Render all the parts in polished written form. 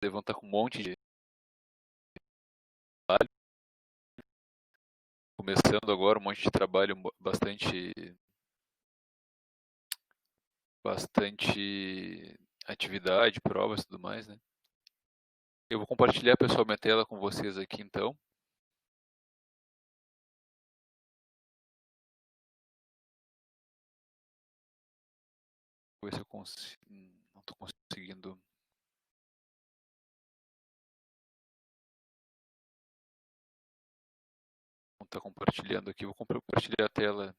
vão estar com um monte de trabalho, começando agora um monte de trabalho bastante atividade, provas e tudo mais, né? Eu vou compartilhar, pessoal, minha tela com vocês aqui, então. Vou ver se eu consigo. Não estou conseguindo. Não está compartilhando aqui. Vou compartilhar a tela.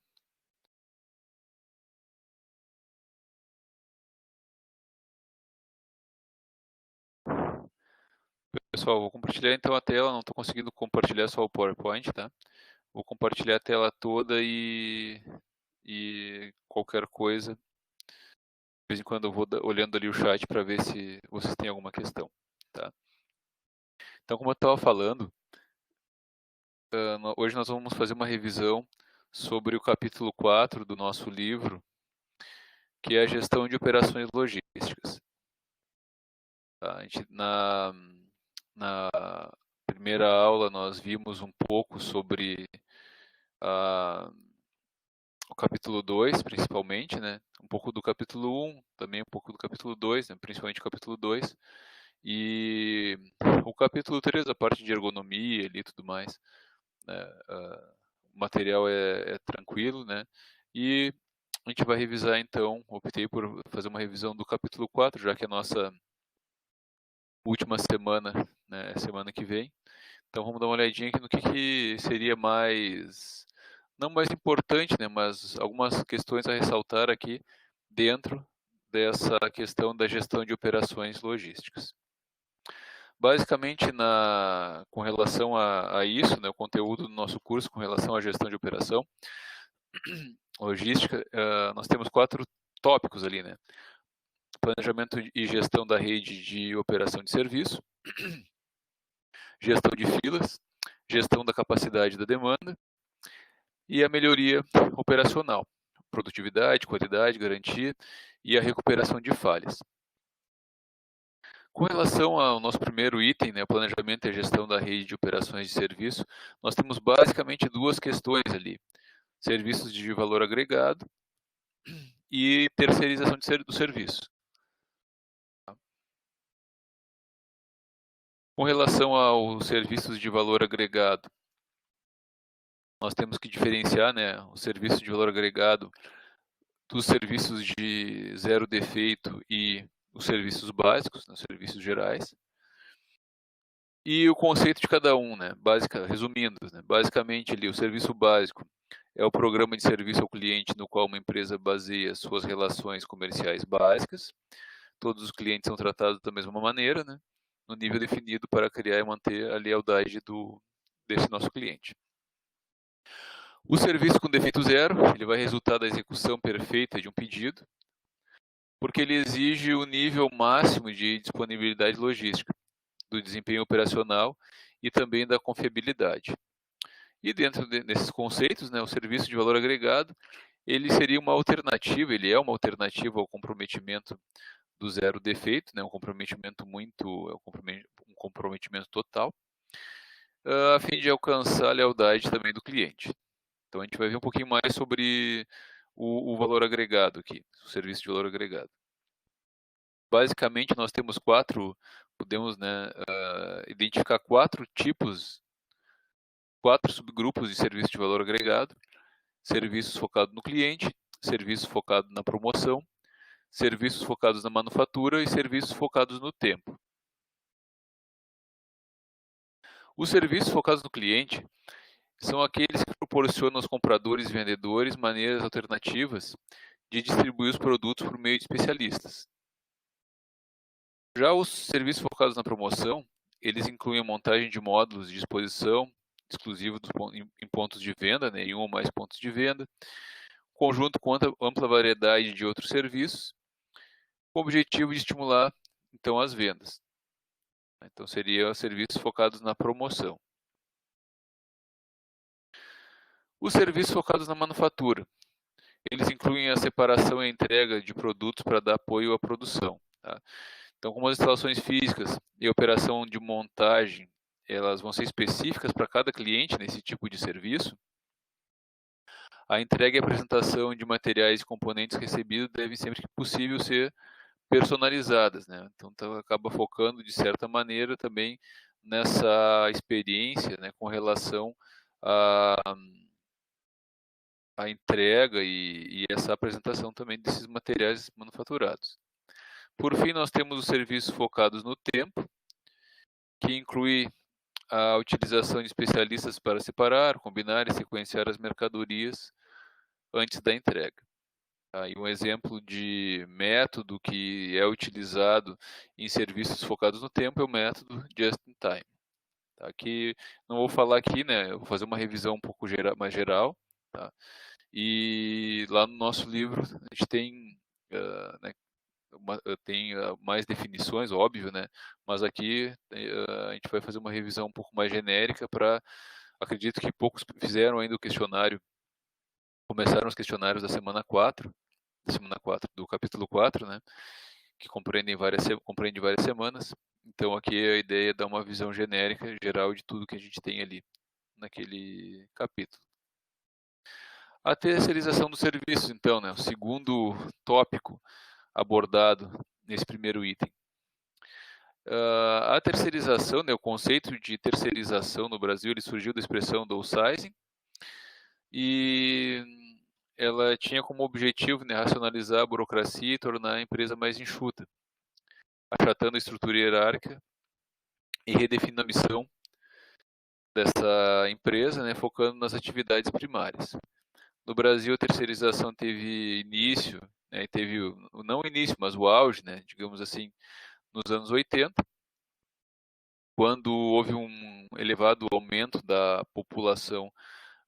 Pessoal, vou compartilhar então a tela. Não estou conseguindo compartilhar só o PowerPoint, tá? Vou compartilhar a tela toda e qualquer coisa. De vez em quando eu vou olhando ali o chat para ver se vocês têm alguma questão, tá? Então, como eu estava falando, hoje nós vamos fazer uma revisão sobre o capítulo 4 do nosso livro, que é a gestão de operações logísticas. Tá? Na primeira aula nós vimos um pouco sobre o capítulo 2, principalmente, né? Um pouco do capítulo 1, também um pouco do capítulo 2, né? Principalmente o capítulo 2. E o capítulo 3, a parte de ergonomia e tudo mais, né? O material é tranquilo, né? E a gente vai revisar então, optei por fazer uma revisão do capítulo 4, já que é a nossa última semana, né? Semana que vem. Então vamos dar uma olhadinha aqui no que seria mais, não mais importante, né? Mas algumas questões a ressaltar aqui dentro dessa questão da gestão de operações logísticas. Basicamente, com relação a isso, né, o conteúdo do nosso curso com relação à gestão de operação logística, nós temos 4 tópicos ali, né? Planejamento e gestão da rede de operação de serviço, gestão de filas, gestão da capacidade da demanda e a melhoria operacional, produtividade, qualidade, garantia e a recuperação de falhas. Com relação ao nosso primeiro item, né, planejamento e gestão da rede de operações de serviço, nós temos basicamente 2 questões ali: serviços de valor agregado e terceirização do serviço. Com relação aos serviços de valor agregado, nós temos que diferenciar, né, o serviço de valor agregado dos serviços de zero defeito e os serviços básicos, né, os serviços gerais. E o conceito de cada um, né? Resumindo, né? Basicamente ali, o serviço básico é o programa de serviço ao cliente no qual uma empresa baseia suas relações comerciais básicas. Todos os clientes são tratados da mesma maneira, né? No nível definido para criar e manter a lealdade desse nosso cliente. O serviço com defeito zero, ele vai resultar da execução perfeita de um pedido, porque ele exige o nível máximo de disponibilidade logística, do desempenho operacional e também da confiabilidade. E dentro desses conceitos, né, o serviço de valor agregado, ele seria uma alternativa, ele é uma alternativa ao comprometimento do zero defeito, né, um comprometimento um comprometimento total, a fim de alcançar a lealdade também do cliente. Então a gente vai ver um pouquinho mais sobre o valor agregado aqui, o serviço de valor agregado. Basicamente nós temos podemos, né, identificar 4 subgrupos de serviço de valor agregado: serviços focados no cliente, serviços focados na promoção, serviços focados na manufatura e serviços focados no tempo. Os serviços focados no cliente são aqueles que proporcionam aos compradores e vendedores maneiras alternativas de distribuir os produtos por meio de especialistas. Já os serviços focados na promoção, eles incluem a montagem de módulos de exposição exclusivo em pontos de venda, né, em um ou mais pontos de venda, conjunto com ampla variedade de outros serviços, com o objetivo de estimular, então, as vendas. Então, seriam serviços focados na promoção. Os serviços focados na manufatura, eles incluem a separação e a entrega de produtos para dar apoio à produção. Tá? Então, como as instalações físicas e operação de montagem, elas vão ser específicas para cada cliente nesse tipo de serviço, a entrega e apresentação de materiais e componentes recebidos devem sempre que possível ser personalizadas, né? Então, acaba focando de certa maneira também nessa experiência, né, com relação à, à entrega e essa apresentação também desses materiais manufaturados. Por fim, nós temos os serviços focados no tempo, que inclui a utilização de especialistas para separar, combinar e sequenciar as mercadorias antes da entrega. E um exemplo de método que é utilizado em serviços focados no tempo é o método Just-in-Time. Aqui não vou falar aqui, né? Eu vou fazer uma revisão um pouco mais geral. Tá? E lá no nosso livro a gente tem, né, tem mais definições, óbvio, né? Mas aqui a gente vai fazer uma revisão um pouco mais genérica para, acredito que poucos fizeram ainda o questionário, começaram os questionários da semana 4 do capítulo 4, né? Que compreende várias semanas. Então aqui a ideia é dar uma visão genérica, geral de tudo que a gente tem ali naquele capítulo. A terceirização dos serviços, então, né? O segundo tópico abordado nesse primeiro item. A terceirização, né, o conceito de terceirização no Brasil, ele surgiu da expressão downsizing e ela tinha como objetivo, né, racionalizar a burocracia e tornar a empresa mais enxuta, achatando a estrutura hierárquica e redefinindo a missão dessa empresa, né, focando nas atividades primárias. No Brasil, a terceirização teve início, né, não o início, mas o auge, né, digamos assim, nos anos 80, quando houve um elevado aumento da população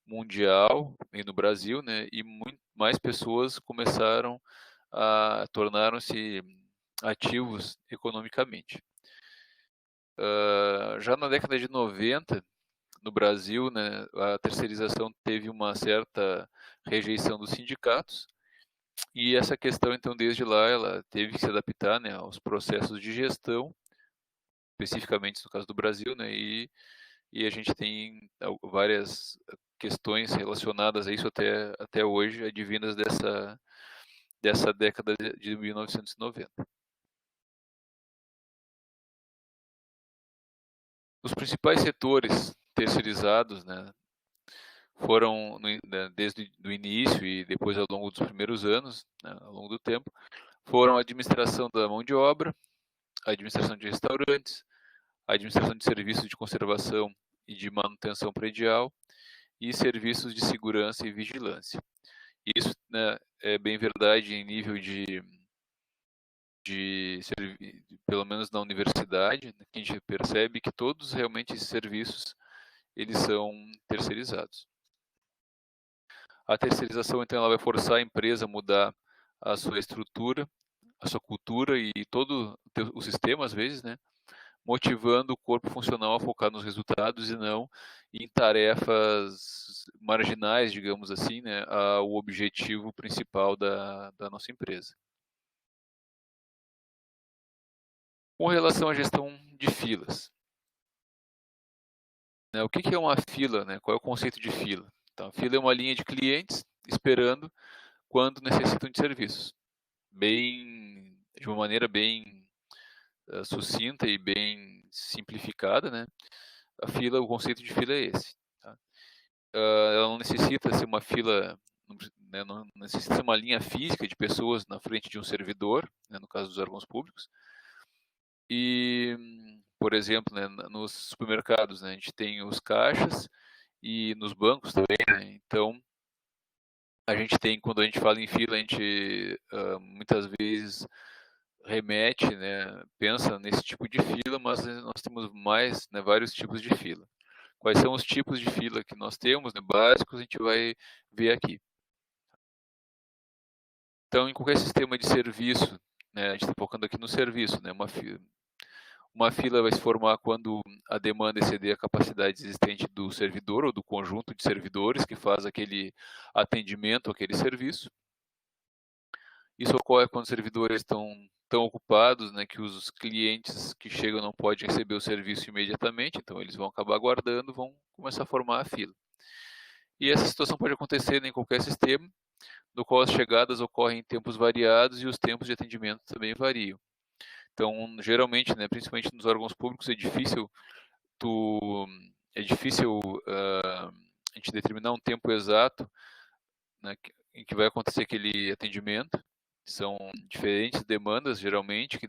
mundial e no Brasil, né, e muito mais pessoas começaram a tornaram-se ativos economicamente. Já na década de 90, no Brasil, né, a terceirização teve uma certa rejeição dos sindicatos, e essa questão, então, desde lá, ela teve que se adaptar, né, aos processos de gestão, especificamente no caso do Brasil, né, e a gente tem várias questões relacionadas a isso até hoje, advindas dessa década de 1990. Os principais setores terceirizados, né, foram desde o início e depois ao longo dos primeiros anos, né, ao longo do tempo, foram a administração da mão de obra, a administração de restaurantes, a administração de serviços de conservação e de manutenção predial e serviços de segurança e vigilância. Isso, né, é bem verdade em nível pelo menos na universidade, né, que a gente percebe que todos realmente esses serviços eles são terceirizados. A terceirização, então, ela vai forçar a empresa a mudar a sua estrutura, a sua cultura e todo o sistema, às vezes, né? Motivando o corpo funcional a focar nos resultados e não em tarefas marginais, digamos assim, né? Ao objetivo principal da nossa empresa. Com relação à gestão de filas. O que é uma fila, né? Qual é o conceito de fila? Então, a fila é uma linha de clientes esperando quando necessitam de serviços. De uma maneira bem sucinta e bem simplificada, né? O conceito de fila é esse. Tá? Ela não necessita ser uma fila, né, não necessita ser uma linha física de pessoas na frente de um servidor, né, no caso dos órgãos públicos. E, por exemplo, né, nos supermercados, né, a gente tem os caixas e nos bancos também, né? Então, a gente tem, quando a gente fala em fila, a gente muitas vezes remete, né, pensa nesse tipo de fila, mas nós temos mais, né, vários tipos de fila. Quais são os tipos de fila que nós temos, né, básicos, a gente vai ver aqui. Então, em qualquer sistema de serviço, né, a gente está focando aqui no serviço, né, uma fila vai se formar quando a demanda exceder a capacidade existente do servidor ou do conjunto de servidores que faz aquele atendimento, aquele serviço. Isso ocorre quando os servidores estão tão ocupados, né, que os clientes que chegam não podem receber o serviço imediatamente, então eles vão acabar aguardando, vão começar a formar a fila. E essa situação pode acontecer em qualquer sistema, no qual as chegadas ocorrem em tempos variados e os tempos de atendimento também variam. Então, geralmente, né, principalmente nos órgãos públicos, é difícil a gente determinar um tempo exato, né, em que vai acontecer aquele atendimento. São diferentes demandas, geralmente, que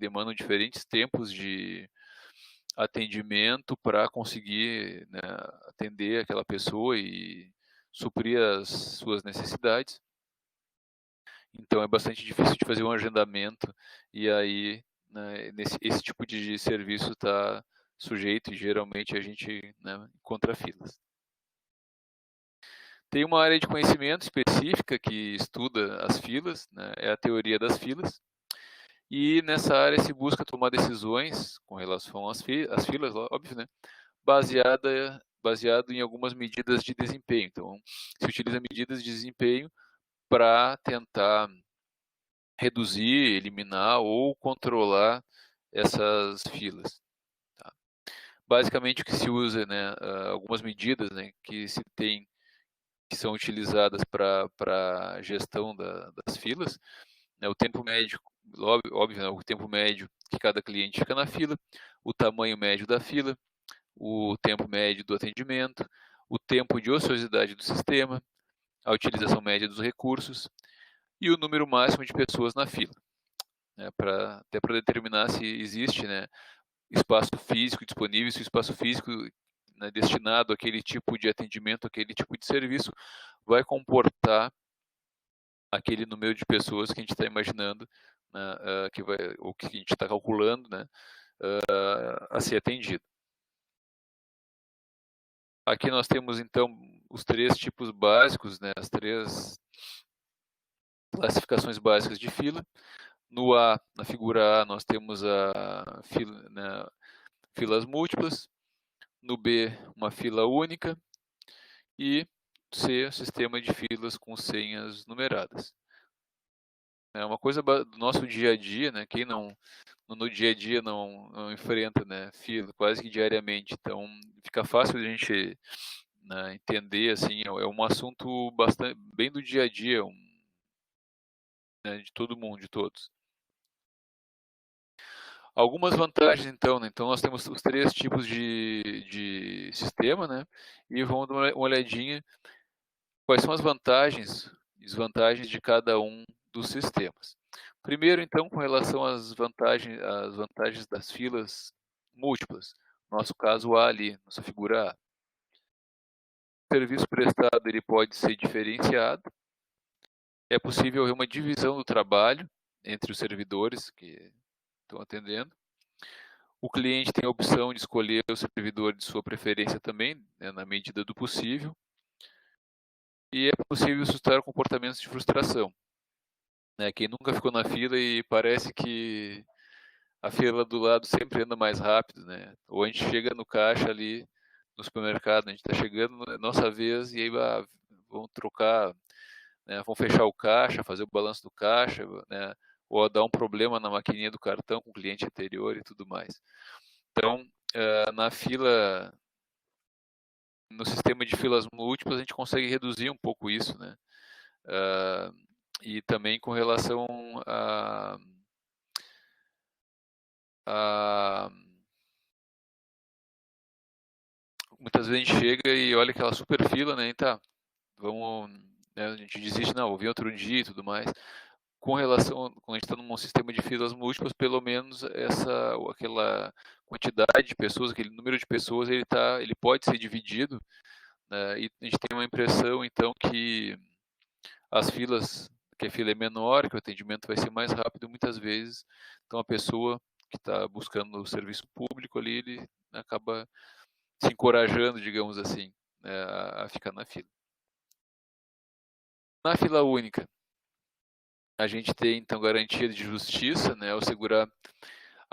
demandam diferentes tempos de atendimento para conseguir, né, atender aquela pessoa e suprir as suas necessidades. Então é bastante difícil de fazer um agendamento e aí, né, esse tipo de serviço está sujeito e geralmente a gente, né, encontra filas. Tem uma área de conhecimento específica que estuda as filas, né, é a teoria das filas, e nessa área se busca tomar decisões com relação às filas, óbvio, né, baseado em algumas medidas de desempenho. Então, se utiliza medidas de desempenho para tentar reduzir, eliminar ou controlar essas filas. Tá? Basicamente, o que se usa, né, algumas medidas, né, que se tem, que são utilizadas para a gestão das filas, né, o tempo médio, óbvio, né, o tempo médio que cada cliente fica na fila, o tamanho médio da fila, o tempo médio do atendimento, o tempo de ociosidade do sistema, a utilização média dos recursos e o número máximo de pessoas na fila. Né, até para determinar se existe, né, espaço físico disponível, se o espaço físico, né, destinado àquele tipo de atendimento, àquele tipo de serviço, vai comportar aquele número de pessoas que a gente está imaginando, né, ou que a gente está calculando, né, a ser atendido. Aqui nós temos então os 3 tipos básicos, né, as 3 classificações básicas de fila. No A, na figura A, nós temos a fila, né, filas múltiplas. No B, uma fila única. E C, sistema de filas com senhas numeradas. É uma coisa do nosso dia a dia, né? Quem não no dia a dia não enfrenta, né, fila quase que diariamente. Então fica fácil a gente, né, entender, assim, é um assunto bastante bem do dia a dia, né, de todo mundo, de todos. Algumas vantagens, então, né? Então nós temos os 3 tipos de sistema, né? E vamos dar uma olhadinha quais são as vantagens e desvantagens de cada um dos sistemas. Primeiro, então, com relação às vantagens das filas múltiplas. No nosso caso A ali, nossa figura A. O serviço prestado ele pode ser diferenciado. É possível uma divisão do trabalho entre os servidores que estão atendendo. O cliente tem a opção de escolher o servidor de sua preferência também, né, na medida do possível. E é possível suscitar comportamentos de frustração. Né? Quem nunca ficou na fila e parece que a fila do lado sempre anda mais rápido, né? Ou a gente chega no caixa ali no supermercado, a gente está chegando na nossa vez e aí vão trocar, né? Vão fechar o caixa, fazer o balanço do caixa, né? Ou dar um problema na maquininha do cartão com o cliente anterior e tudo mais. Então, na fila, no sistema de filas múltiplas, a gente consegue reduzir um pouco isso, né? E também com relação a muitas vezes a gente chega e olha aquela super fila, né? E tá, vamos, né, a gente desiste, não, vou vir outro dia e tudo mais. Com relação, quando a gente está num sistema de filas múltiplas, pelo menos aquela quantidade de pessoas, aquele número de pessoas, ele pode ser dividido, né? E a gente tem uma impressão, então, que que a fila é menor, que o atendimento vai ser mais rápido muitas vezes. Então, a pessoa que está buscando o serviço público ali, ele acaba se encorajando, digamos assim, né, a ficar na fila. Na fila única, a gente tem, então, garantia de justiça, né, ao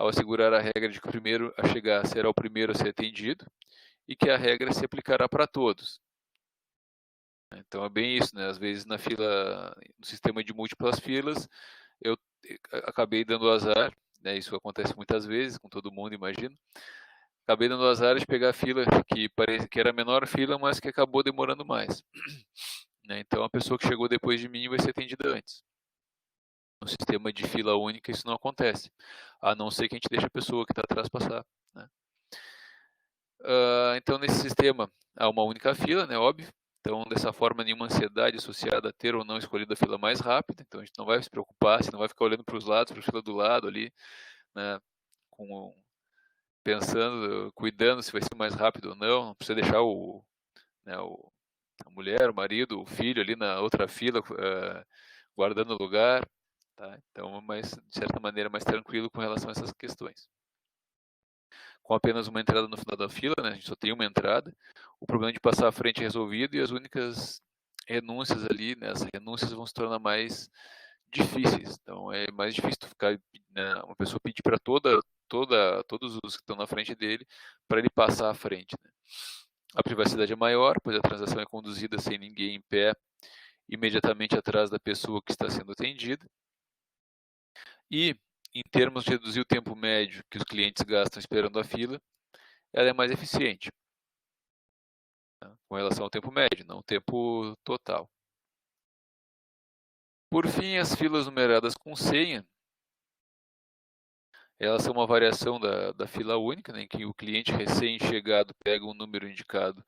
assegurar a regra de que o primeiro a chegar será o primeiro a ser atendido e que a regra se aplicará para todos. Então é bem isso, né? Às vezes na fila, no sistema de múltiplas filas, eu acabei dando azar, né? Isso acontece muitas vezes com todo mundo, imagino. Acabei dando azar de pegar a fila que parecia que era a menor fila, mas que acabou demorando mais. Né? Então a pessoa que chegou depois de mim vai ser atendida antes. No sistema de fila única isso não acontece, a não ser que a gente deixe a pessoa que está atrás passar. Né? Então nesse sistema há uma única fila, né? Óbvio. Então, dessa forma, nenhuma ansiedade associada a ter ou não escolhido a fila mais rápida. Então, a gente não vai se preocupar, você não vai ficar olhando para os lados, para a fila do lado ali, né, pensando, cuidando se vai ser mais rápido ou não. Não precisa deixar né, a mulher, o marido, o filho ali na outra fila, guardando o lugar. Tá? Então, mas, de certa maneira, mais tranquilo com relação a essas questões. Com apenas uma entrada no final da fila, né, a gente só tem uma entrada, o problema de passar à frente é resolvido e as únicas renúncias ali, né, as renúncias vão se tornar mais difíceis. Então é mais difícil tu ficar, né, uma pessoa pedir para todos os que estão na frente dele para ele passar à frente. Né. A privacidade é maior, pois a transação é conduzida sem ninguém em pé, imediatamente atrás da pessoa que está sendo atendida. E, em termos de reduzir o tempo médio que os clientes gastam esperando a fila, ela é mais eficiente, né, com relação ao tempo médio, não o tempo total. Por fim, as filas numeradas com senha, elas são uma variação da fila única, né, em que o cliente recém-chegado pega um número indicado,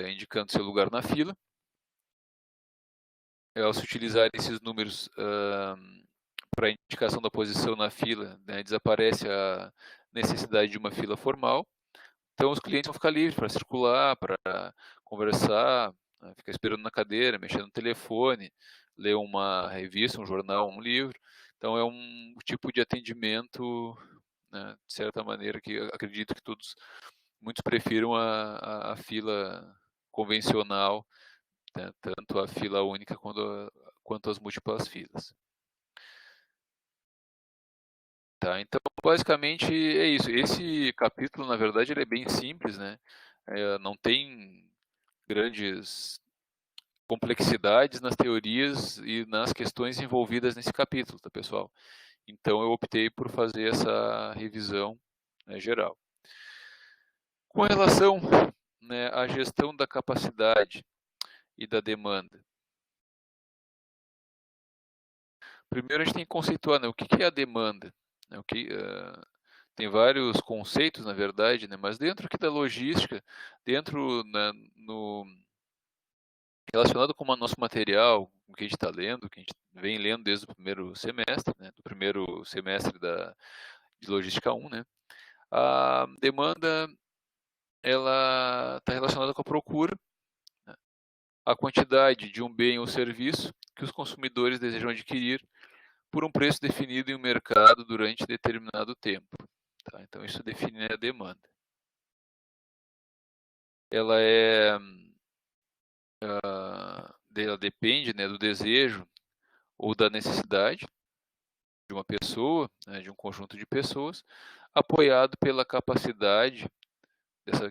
indicando seu lugar na fila. Ao se utilizar esses números para indicação da posição na fila, né, desaparece a necessidade de uma fila formal. Então, os clientes vão ficar livres para circular, para conversar, né, ficar esperando na cadeira, mexendo no telefone, ler uma revista, um jornal, um livro. Então, é um tipo de atendimento, né, de certa maneira, que acredito que muitos prefiram a fila convencional, né, tanto a fila única quanto as múltiplas filas. Tá, então, basicamente é isso. Esse capítulo, na verdade, ele é bem simples, né? Não tem grandes complexidades nas teorias e nas questões envolvidas nesse capítulo, tá, pessoal? Então, eu optei por fazer essa revisão, né, geral. Com relação, né, à gestão da capacidade e da demanda, primeiro a gente tem que conceituar, né, o que é a demanda, né, tem vários conceitos, na verdade, né, mas dentro aqui da logística, dentro, né, relacionado com o nosso material, o que a gente está lendo, que a gente vem lendo desde o primeiro semestre, né, do primeiro semestre de Logística 1, né, a demanda ela está relacionada com a procura, né, a quantidade de um bem ou serviço que os consumidores desejam adquirir por um preço definido em um mercado durante determinado tempo. Tá? Então, isso define a demanda. Ela ela depende, né, do desejo ou da necessidade de uma pessoa, né, de um conjunto de pessoas, apoiado pela capacidade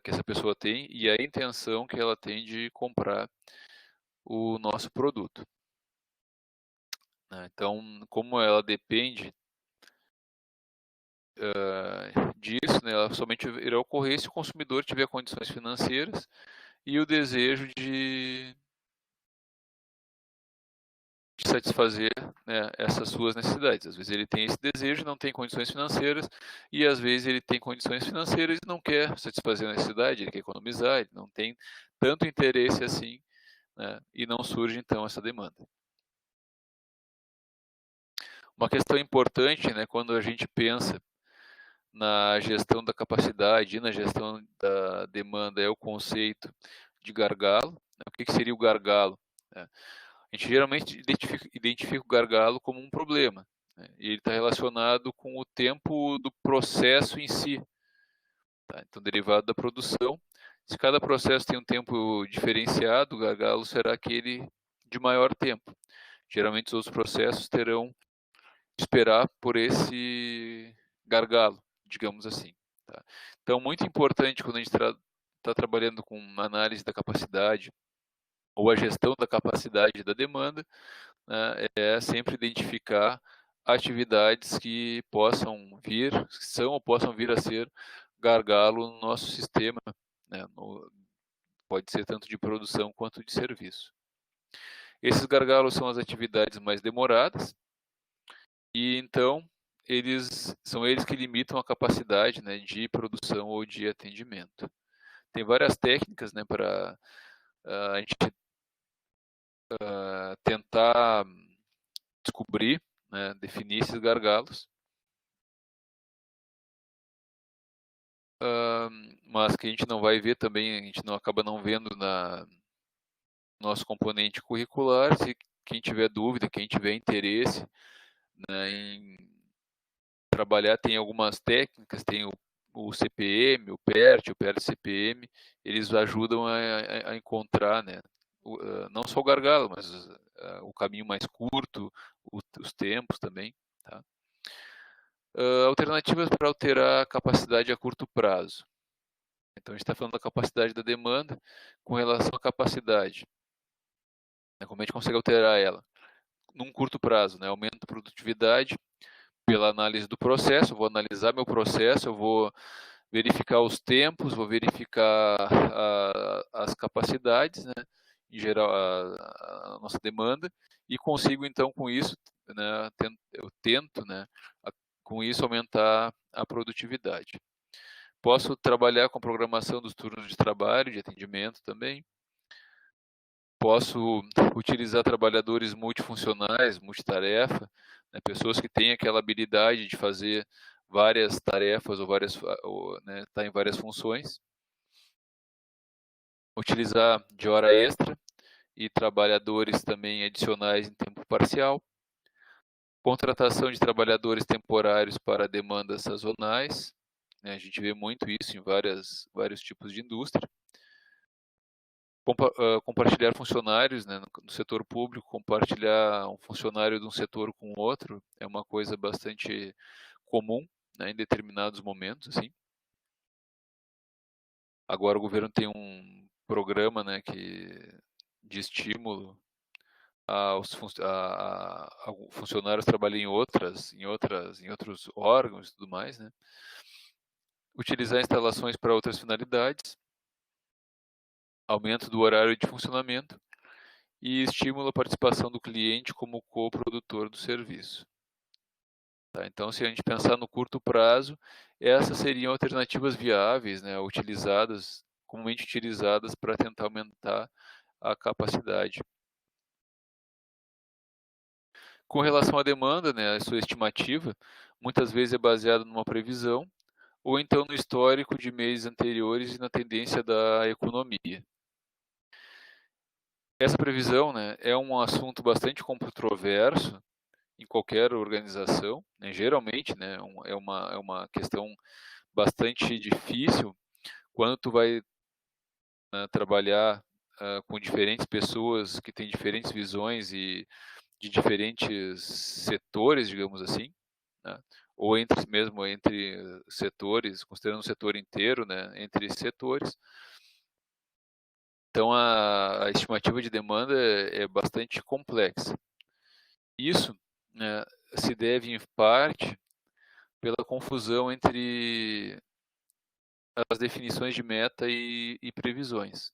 que essa pessoa tem e a intenção que ela tem de comprar o nosso produto. Né? Então, como ela depende disso, né, ela somente irá ocorrer se o consumidor tiver condições financeiras e o desejo de satisfazer, né, essas suas necessidades. Às vezes ele tem esse desejo, não tem condições financeiras, e às vezes ele tem condições financeiras e não quer satisfazer a necessidade, ele quer economizar, ele não tem tanto interesse assim, né, e não surge então essa demanda. Uma questão importante, né, quando a gente pensa na gestão da capacidade e na gestão da demanda é o conceito de gargalo. Né? O que seria o gargalo? Né? A gente geralmente identifica o gargalo como um problema, né? E ele está relacionado com o tempo do processo em si. Tá? Então, derivado da produção, se cada processo tem um tempo diferenciado, o gargalo será aquele de maior tempo. Geralmente, os outros processos terão que esperar por esse gargalo, digamos assim. Tá? Então, muito importante quando a gente está trabalhando com análise da capacidade ou a gestão da capacidade da demanda, né, é sempre identificar atividades que possam vir, são ou possam vir a ser gargalo no nosso sistema, né, pode ser tanto de produção quanto de serviço. Esses gargalos são as atividades mais demoradas, e então são eles que limitam a capacidade, né, de produção ou de atendimento. Tem várias técnicas, né, para a gente tentar descobrir, né, definir esses gargalos, mas que a gente não vai ver também, a gente não acaba não vendo na nosso componente curricular. Se quem tiver dúvida, quem tiver interesse, né, em trabalhar, tem algumas técnicas, tem o CPM, o PERT, o PERT-CPM, eles ajudam a encontrar, né, não só o gargalo, mas o caminho mais curto, os tempos também, tá? Alternativas para alterar a capacidade a curto prazo. Então, a gente está falando da capacidade da demanda com relação à capacidade, né, como a gente consegue alterar ela num curto prazo, né? Aumento da produtividade pela análise do processo. Eu vou analisar meu processo, eu vou verificar os tempos, vou verificar as capacidades, né, em geral a nossa demanda, e consigo então com isso, né, eu tento, né, com isso aumentar a produtividade. Posso trabalhar com programação dos turnos de trabalho, de atendimento também. Posso utilizar trabalhadores multifuncionais, multitarefa, né, pessoas que têm aquela habilidade de fazer várias tarefas ou né, tá em várias funções. Utilizar de hora extra e trabalhadores também adicionais em tempo parcial. Contratação de trabalhadores temporários para demandas sazonais, né, a gente vê muito isso em vários tipos de indústria. Compartilhar funcionários, né, no setor público, compartilhar um funcionário de um setor com outro é uma coisa bastante comum, né, em determinados momentos, assim. Agora o governo tem um programa, né, de estímulo aos funcionários trabalharem em outros órgãos e tudo mais, né. Utilizar instalações para outras finalidades, aumento do horário de funcionamento e estimula a participação do cliente como coprodutor do serviço. Tá? Então, se a gente pensar no curto prazo, essas seriam alternativas viáveis, né, comumente utilizadas para tentar aumentar a capacidade. Com relação à demanda, né, a sua estimativa, muitas vezes é baseada numa previsão, ou então no histórico de meses anteriores e na tendência da economia. Essa previsão, né, é um assunto bastante controverso em qualquer organização, né, geralmente, né, é uma questão bastante difícil quando tu vai, né, trabalhar com diferentes pessoas que têm diferentes visões e de diferentes setores, digamos assim, né, ou entre setores, considerando o setor inteiro, né, entre setores. Então, a estimativa de demanda é bastante complexa. Isso, né, se deve, em parte, pela confusão entre as definições de meta e previsões.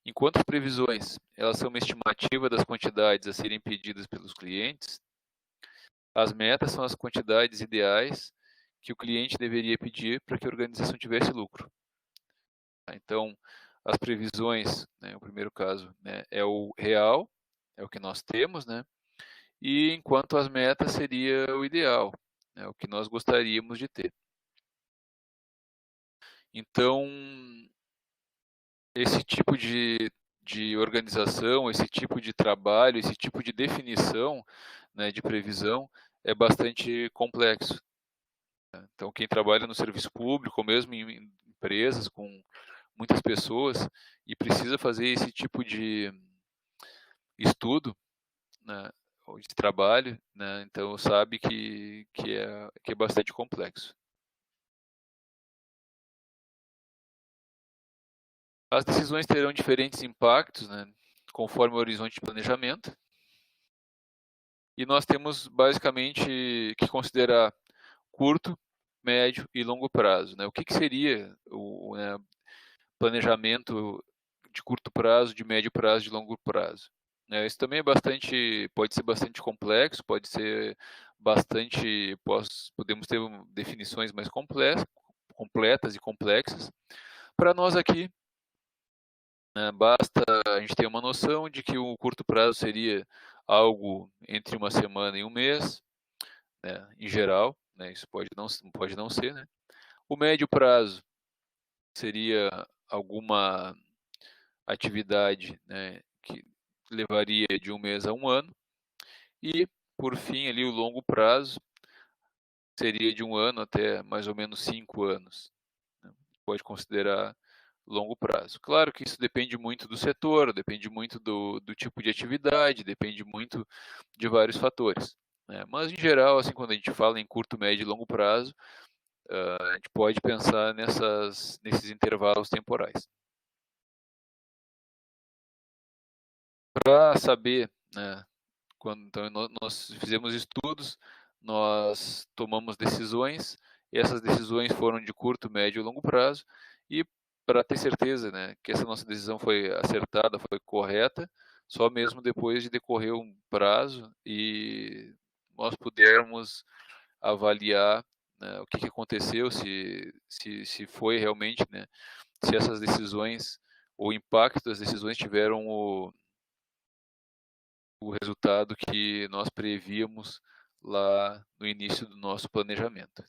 Enquanto as previsões elas são uma estimativa das quantidades a serem pedidas pelos clientes, as metas são as quantidades ideais que o cliente deveria pedir para que a organização tivesse lucro. Então, as previsões, né, o primeiro caso, né, é o real, é o que nós temos, né? E enquanto as metas seria o ideal, né, o que nós gostaríamos de ter. Então, esse tipo de organização, esse tipo de trabalho, esse tipo de definição, né, de previsão é bastante complexo. Né? Então, quem trabalha no serviço público, ou mesmo em empresas com muitas pessoas, e precisa fazer esse tipo de estudo, né, ou de trabalho, né, então sabe que é bastante complexo. As decisões terão diferentes impactos, né, conforme o horizonte de planejamento. E nós temos basicamente que considerar curto, médio e longo prazo, né? O que seria o planejamento de curto prazo, de médio prazo, de longo prazo? Isso também pode ser bastante complexo, pode ser bastante, podemos ter definições mais completas e complexas. Para nós aqui, basta a gente ter uma noção de que o curto prazo seria algo entre uma semana e um mês, né, em geral, né, isso pode não ser, né? O médio prazo seria alguma atividade, né, que levaria de um mês a um ano, e por fim ali o longo prazo seria de um ano até mais ou menos 5 anos, né? Pode considerar longo prazo. Claro que isso depende muito do setor, depende muito do tipo de atividade, depende muito de vários fatores, né? Mas em geral, assim, quando a gente fala em curto, médio e longo prazo, a gente pode pensar nesses intervalos temporais. Para saber, né, então nós fizemos estudos, nós tomamos decisões, e essas decisões foram de curto, médio e longo prazo, e para ter certeza, né, que essa nossa decisão foi acertada, foi correta, só mesmo depois de decorrer um prazo e nós pudermos avaliar, né, o que aconteceu, se foi realmente, né, se essas decisões, o impacto das decisões tiveram o resultado que nós prevíamos lá no início do nosso planejamento.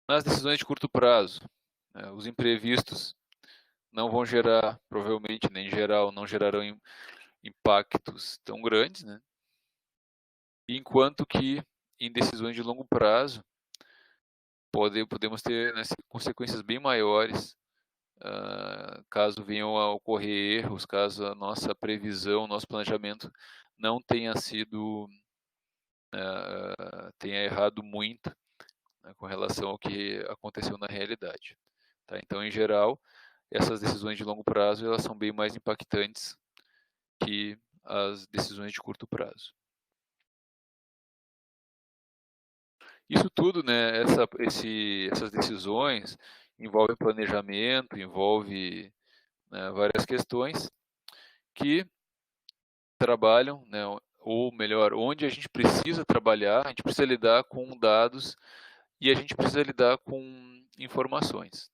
Nas decisões de curto prazo, os imprevistos não vão gerar, provavelmente, nem em geral, não gerarão impactos tão grandes, né? Enquanto que em decisões de longo prazo podemos ter, né, consequências bem maiores, caso venham a ocorrer erros, caso a nossa previsão, nosso planejamento não tenha sido, tenha errado muito, né, com relação ao que aconteceu na realidade. Tá? Então, em geral, essas decisões de longo prazo elas são bem mais impactantes que as decisões de curto prazo. Isso tudo, né, essas decisões envolvem planejamento, envolve, né, várias questões que trabalham, né, ou melhor, onde a gente precisa trabalhar, a gente precisa lidar com dados e a gente precisa lidar com informações.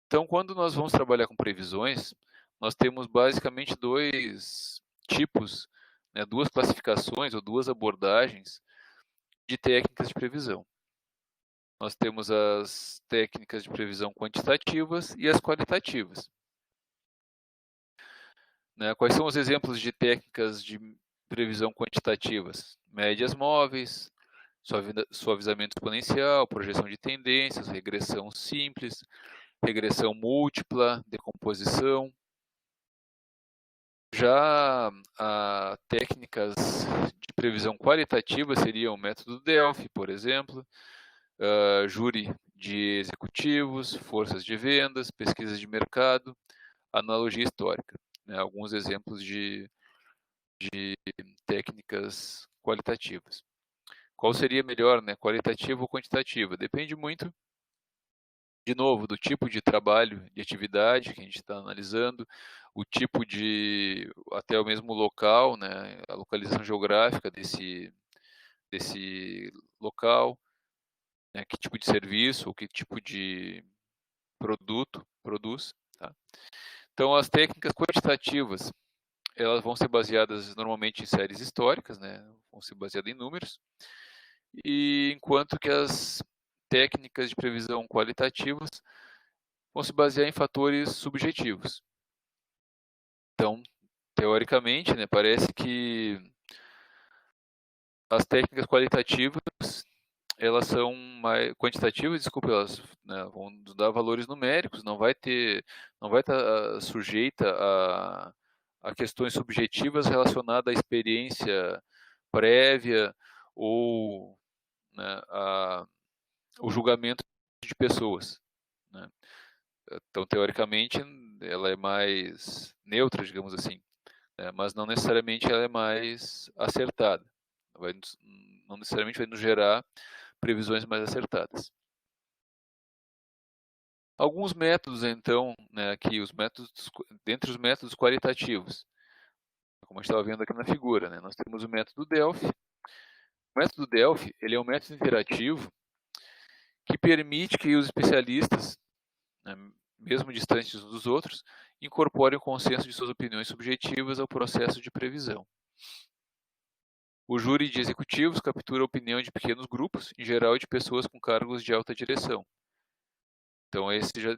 Então, quando nós vamos trabalhar com previsões, nós temos basicamente dois tipos, né, duas classificações ou duas abordagens de técnicas de previsão. Nós temos as técnicas de previsão quantitativas e as qualitativas. Né? Quais são os exemplos de técnicas de previsão quantitativas? Médias móveis, suavizamento exponencial, projeção de tendências, regressão simples, regressão múltipla, decomposição. Já técnicas de previsão qualitativa seriam o método Delphi, por exemplo, júri de executivos, forças de vendas, pesquisas de mercado, analogia histórica. Né? Alguns exemplos de técnicas qualitativas. Qual seria melhor, né? Qualitativa ou quantitativa? Depende muito, de novo, do tipo de trabalho, de atividade que a gente está analisando, o tipo de, até o mesmo local, né? A localização geográfica desse local, né? Que tipo de serviço ou que tipo de produto produz. Tá? Então, as técnicas quantitativas, elas vão ser baseadas normalmente em séries históricas, né? Vão ser baseadas em números, e enquanto que as técnicas de previsão qualitativas vão se basear em fatores subjetivos. Então, teoricamente, né, parece que as técnicas qualitativas, elas são mais quantitativas, desculpa, elas, né, vão dar valores numéricos, não vai estar sujeita a questões subjetivas relacionadas à experiência prévia ou, né, o julgamento de pessoas, né? Então, teoricamente, ela é mais neutra, digamos assim, né? Mas não necessariamente ela é mais acertada. Não necessariamente vai nos gerar previsões mais acertadas. Alguns métodos, então, né, aqui, dentre os métodos qualitativos, como a gente estava vendo aqui na figura, né, nós temos o método Delphi. O método Delphi, ele é um método interativo que permite que os especialistas, né, mesmo distantes uns dos outros, incorporem o consenso de suas opiniões subjetivas ao processo de previsão. O júri de executivos captura a opinião de pequenos grupos, em geral de pessoas com cargos de alta direção. Então,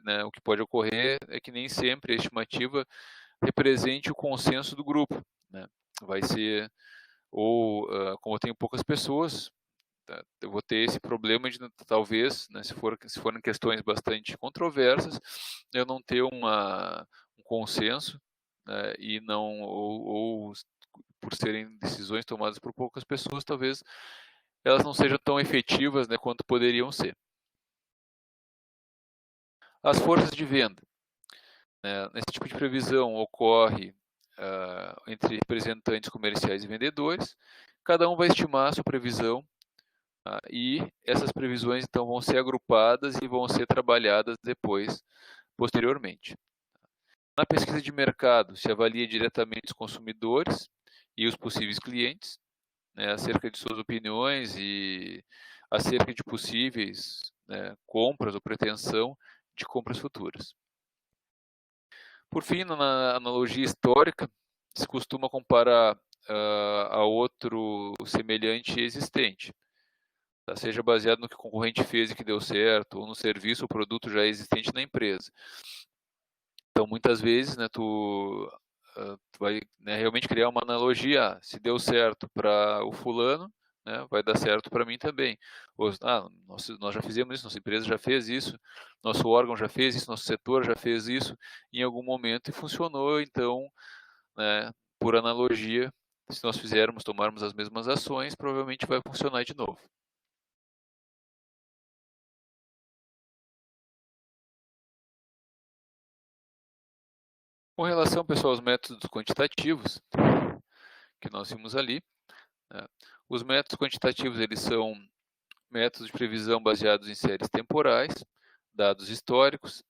né, o que pode ocorrer é que nem sempre a estimativa represente o consenso do grupo, né? Vai ser, ou como eu tenho poucas pessoas, tá, eu vou ter esse problema de talvez, né, se forem questões bastante controversas, eu não ter um consenso, né, e não, ou por serem decisões tomadas por poucas pessoas, talvez elas não sejam tão efetivas, né, quanto poderiam ser. As forças de venda. Nesse tipo de previsão ocorre entre representantes comerciais e vendedores. Cada um vai estimar a sua previsão e essas previsões então vão ser agrupadas e vão ser trabalhadas depois, posteriormente. Na pesquisa de mercado, se avalia diretamente os consumidores e os possíveis clientes, né, acerca de suas opiniões e acerca de possíveis, né, compras ou pretensão de compras futuras. Por fim, na analogia histórica, se costuma comparar a outro semelhante existente, tá? Seja baseado no que o concorrente fez e que deu certo, ou no serviço ou produto já existente na empresa. Então, muitas vezes, né, tu vai, né, realmente criar uma analogia. Se deu certo para o fulano, né, vai dar certo para mim também. Nós já fizemos isso, nossa empresa já fez isso, nosso órgão já fez isso, nosso setor já fez isso em algum momento e funcionou. Então, né, por analogia, se nós tomarmos as mesmas ações, provavelmente vai funcionar de novo. Com relação, pessoal, aos métodos quantitativos que nós vimos ali, né, os métodos quantitativos eles são métodos de previsão baseados em séries temporais, dados históricos,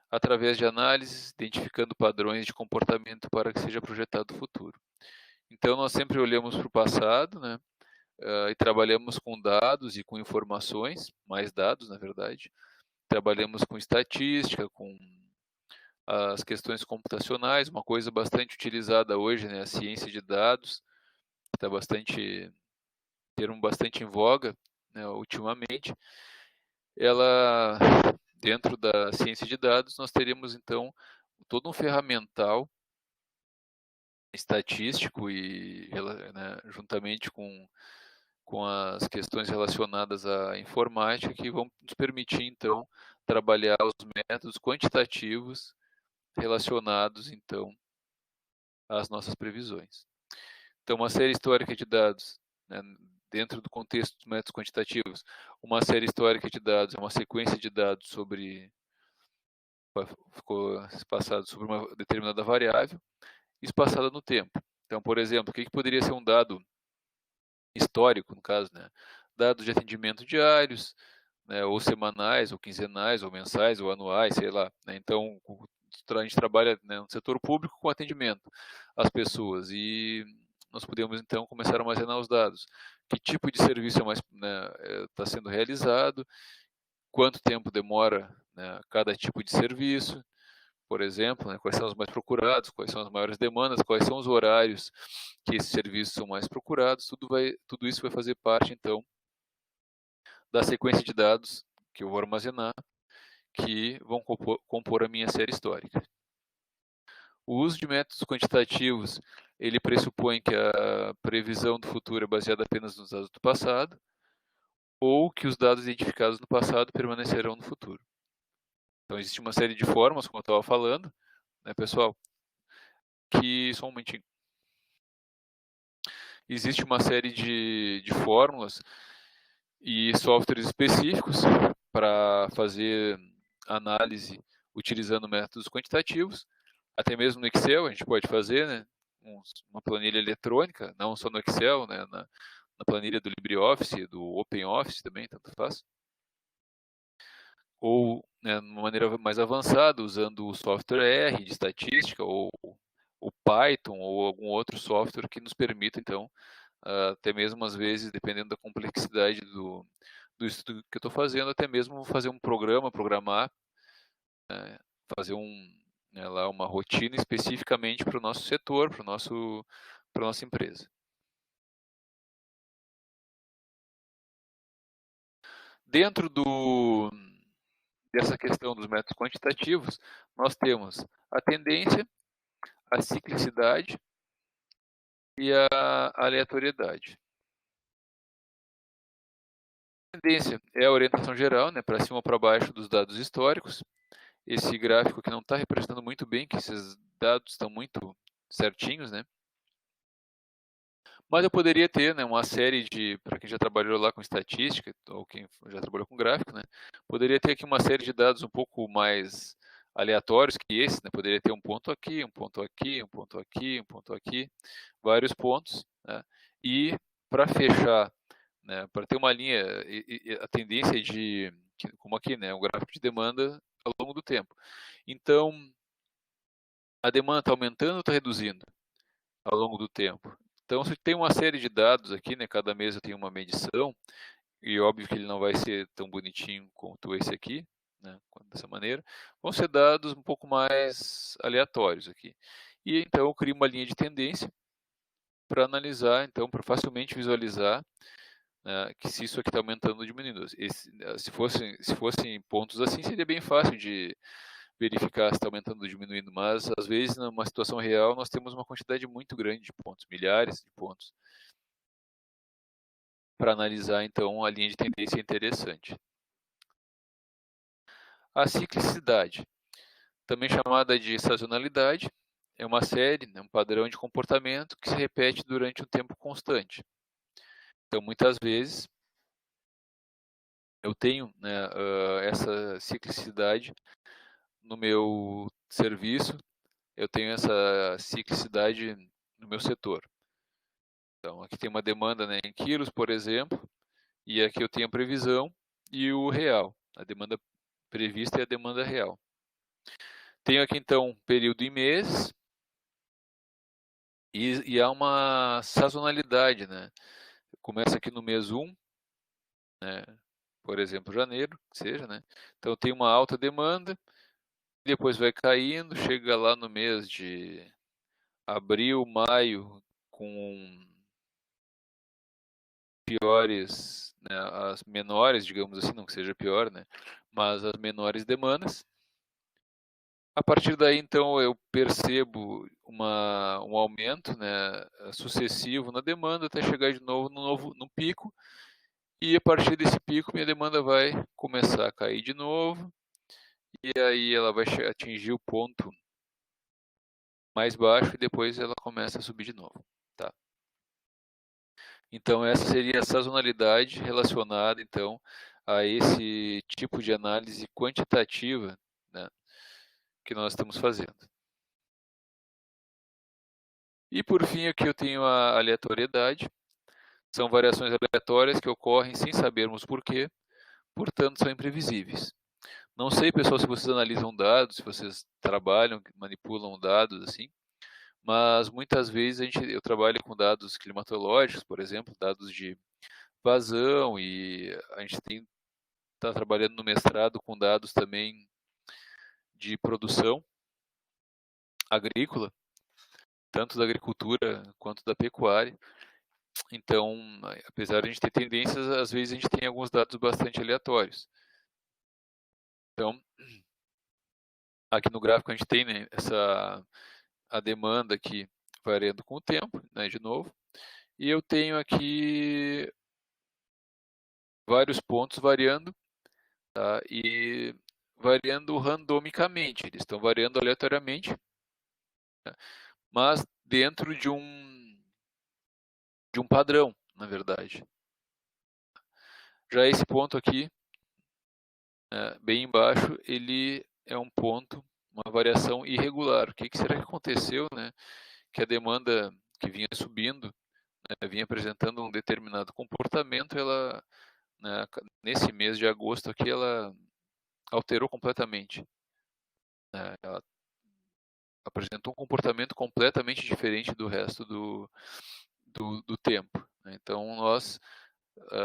através de análises, identificando padrões de comportamento para que seja projetado o futuro. Então, nós sempre olhamos para o passado, né, e trabalhamos com dados e com informações, mais dados, na verdade. Trabalhamos com estatística, com as questões computacionais, uma coisa bastante utilizada hoje, né, a ciência de dados, está termo bastante em voga, né, ultimamente. Ela, dentro da ciência de dados, nós teríamos então todo um ferramental estatístico e, né, juntamente com as questões relacionadas à informática que vão nos permitir então trabalhar os métodos quantitativos relacionados então às nossas previsões. Então, uma série histórica de dados, né, dentro do contexto dos métodos quantitativos, uma série histórica de dados é uma sequência de dados ficou espaçado sobre uma determinada variável, espaçada no tempo. Então, por exemplo, o que poderia ser um dado histórico, no caso, né? Dados de atendimento diários, né, ou semanais, ou quinzenais, ou mensais, ou anuais, sei lá, né? Então, a gente trabalha, né, no setor público com atendimento às pessoas e nós podemos então começar a armazenar os dados. Que tipo de serviço está sendo realizado, quanto tempo demora, né, cada tipo de serviço, por exemplo, né, quais são os mais procurados, quais são as maiores demandas, quais são os horários que esses serviços são mais procurados, tudo isso vai fazer parte, então, da sequência de dados que eu vou armazenar, que vão compor a minha série histórica. O uso de métodos quantitativos, ele pressupõe que a previsão do futuro é baseada apenas nos dados do passado, ou que os dados identificados no passado permanecerão no futuro. Então, existe uma série de formas, como eu estava falando, né, pessoal, que... Só um momentinho. Existe uma série de fórmulas e softwares específicos para fazer análise utilizando métodos quantitativos, até mesmo no Excel a gente pode fazer, né, uma planilha eletrônica, não só no Excel, né, na planilha do LibreOffice, do OpenOffice também, tanto faz. Ou, né, de uma maneira mais avançada, usando o software R de estatística, ou o Python, ou algum outro software que nos permita, então, até mesmo às vezes, dependendo da complexidade do estudo que eu estou fazendo, até mesmo fazer um programa, programar, fazer né, lá uma rotina especificamente para o nosso setor, para a nossa empresa. Dentro dessa questão dos métodos quantitativos, nós temos a tendência, a ciclicidade e a aleatoriedade. A tendência é a orientação geral, né, para cima ou para baixo dos dados históricos. Esse gráfico que não está representando muito bem, que esses dados estão muito certinhos, né? Mas eu poderia ter, né, uma série de, para quem já trabalhou lá com estatística, ou quem já trabalhou com gráfico, né, poderia ter aqui uma série de dados um pouco mais aleatórios que esse, né, poderia ter um ponto aqui, um ponto aqui, um ponto aqui, um ponto aqui, vários pontos, né, e para fechar, né, para ter uma linha, a tendência de, como aqui, né, um gráfico de demanda ao longo do tempo. Então, a demanda está aumentando ou está reduzindo ao longo do tempo? Então, se tem uma série de dados aqui, né, cada mês eu tenho uma medição, e óbvio que ele não vai ser tão bonitinho quanto esse aqui, né, dessa maneira, vão ser dados um pouco mais aleatórios aqui. E então eu crio uma linha de tendência para analisar, então, para facilmente visualizar, né, que se isso aqui está aumentando ou diminuindo. Se fossem pontos assim, seria bem fácil de verificar se está aumentando ou diminuindo, mas às vezes numa situação real nós temos uma quantidade muito grande de pontos, milhares de pontos, para analisar então a linha de tendência interessante. A ciclicidade, também chamada de sazonalidade, é uma série, né, um padrão de comportamento que se repete durante um tempo constante. Então, muitas vezes, eu tenho, né, essa ciclicidade no meu serviço, eu tenho essa ciclicidade no meu setor. Então, aqui tem uma demanda, né, em quilos, por exemplo, e aqui eu tenho a previsão e o real, a demanda prevista e a demanda real. Tenho aqui, então, período em meses, e há uma sazonalidade, né? Começa aqui no mês 1, né? Por exemplo, janeiro, que seja, né? Então tem uma alta demanda, depois vai caindo, chega lá no mês de abril, maio, com piores, né, as menores, digamos assim, não que seja pior, né? Mas as menores demandas. A partir daí, então, eu percebo um aumento, né, sucessivo na demanda até chegar de novo no pico, e a partir desse pico minha demanda vai começar a cair de novo, e aí ela vai atingir o ponto mais baixo e depois ela começa a subir de novo. Tá? Então essa seria a sazonalidade relacionada então a esse tipo de análise quantitativa, né, que nós estamos fazendo. E por fim aqui eu tenho a aleatoriedade. São variações aleatórias que ocorrem sem sabermos porquê, portanto são imprevisíveis. Não sei, pessoal, se vocês analisam dados, se vocês trabalham, manipulam dados assim, mas muitas vezes eu trabalho com dados climatológicos, por exemplo, dados de vazão, e a gente está trabalhando no mestrado com dados também de produção agrícola, tanto da agricultura quanto da pecuária. Então, apesar de a gente ter tendências, às vezes a gente tem alguns dados bastante aleatórios. Então, aqui no gráfico a gente tem, né, a demanda aqui variando com o tempo, né, de novo, e eu tenho aqui vários pontos variando, tá, e variando randomicamente, eles estão variando aleatoriamente, né, mas dentro de um padrão, na verdade. Já esse ponto aqui, bem embaixo, ele é um ponto, uma variação irregular. O que será que aconteceu, né? Que a demanda que vinha subindo, vinha apresentando um determinado comportamento, ela, né, nesse mês de agosto aqui, ela alterou completamente. Ela apresentou um comportamento completamente diferente do resto do tempo. Então, nós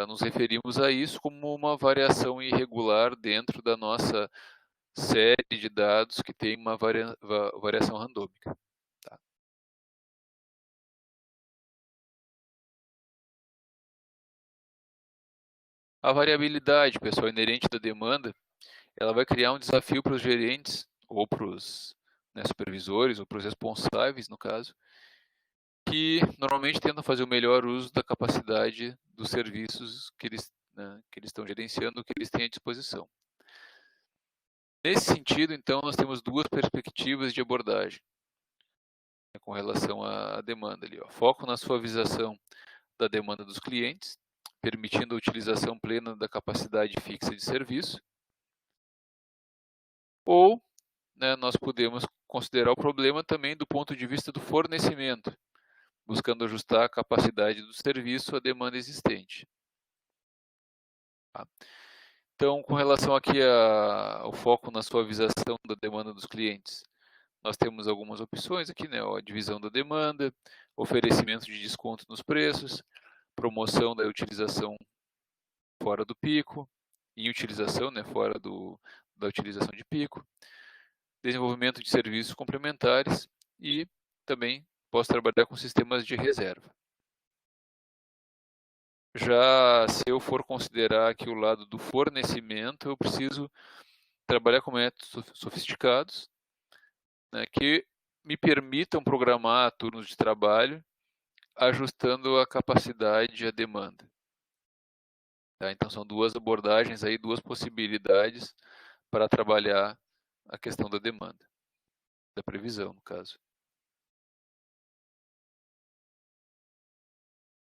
nos referimos a isso como uma variação irregular dentro da nossa série de dados que tem uma variação randômica. Tá? A variabilidade, pessoal, inerente da demanda, ela vai criar um desafio para os gerentes, ou para os supervisores, ou para os responsáveis, no caso, que normalmente tentam fazer o melhor uso da capacidade dos serviços que eles estão gerenciando, que eles têm à disposição. Nesse sentido, então, nós temos duas perspectivas de abordagem com relação à demanda ali. Foco na suavização da demanda dos clientes, permitindo a utilização plena da capacidade fixa de serviço. Ou nós podemos considerar o problema também do ponto de vista do fornecimento, buscando ajustar a capacidade do serviço à demanda existente. Tá? Então, com relação aqui ao foco na suavização da demanda dos clientes, nós temos algumas opções aqui, a divisão da demanda, oferecimento de desconto nos preços, promoção da utilização fora do pico, em utilização, fora da utilização de pico, desenvolvimento de serviços complementares e também posso trabalhar com sistemas de reserva. Já se eu for considerar aqui o lado do fornecimento, eu preciso trabalhar com métodos sofisticados, que me permitam programar turnos de trabalho ajustando a capacidade e a demanda. Tá? Então são duas abordagens aí, duas possibilidades para trabalhar a questão da demanda, da previsão, no caso.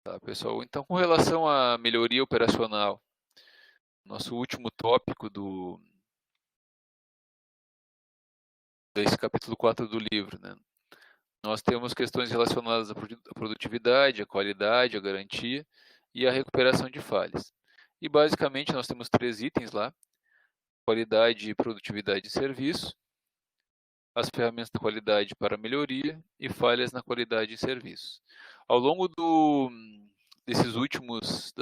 Tá, pessoal? Então, com relação à melhoria operacional, nosso último tópico desse capítulo 4 do livro, nós temos questões relacionadas à produtividade, à qualidade, à garantia e à recuperação de falhas. E basicamente nós temos 3 itens lá: qualidade e produtividade de serviço, as ferramentas da qualidade para melhoria e falhas na qualidade de serviço. Ao longo dessas últimas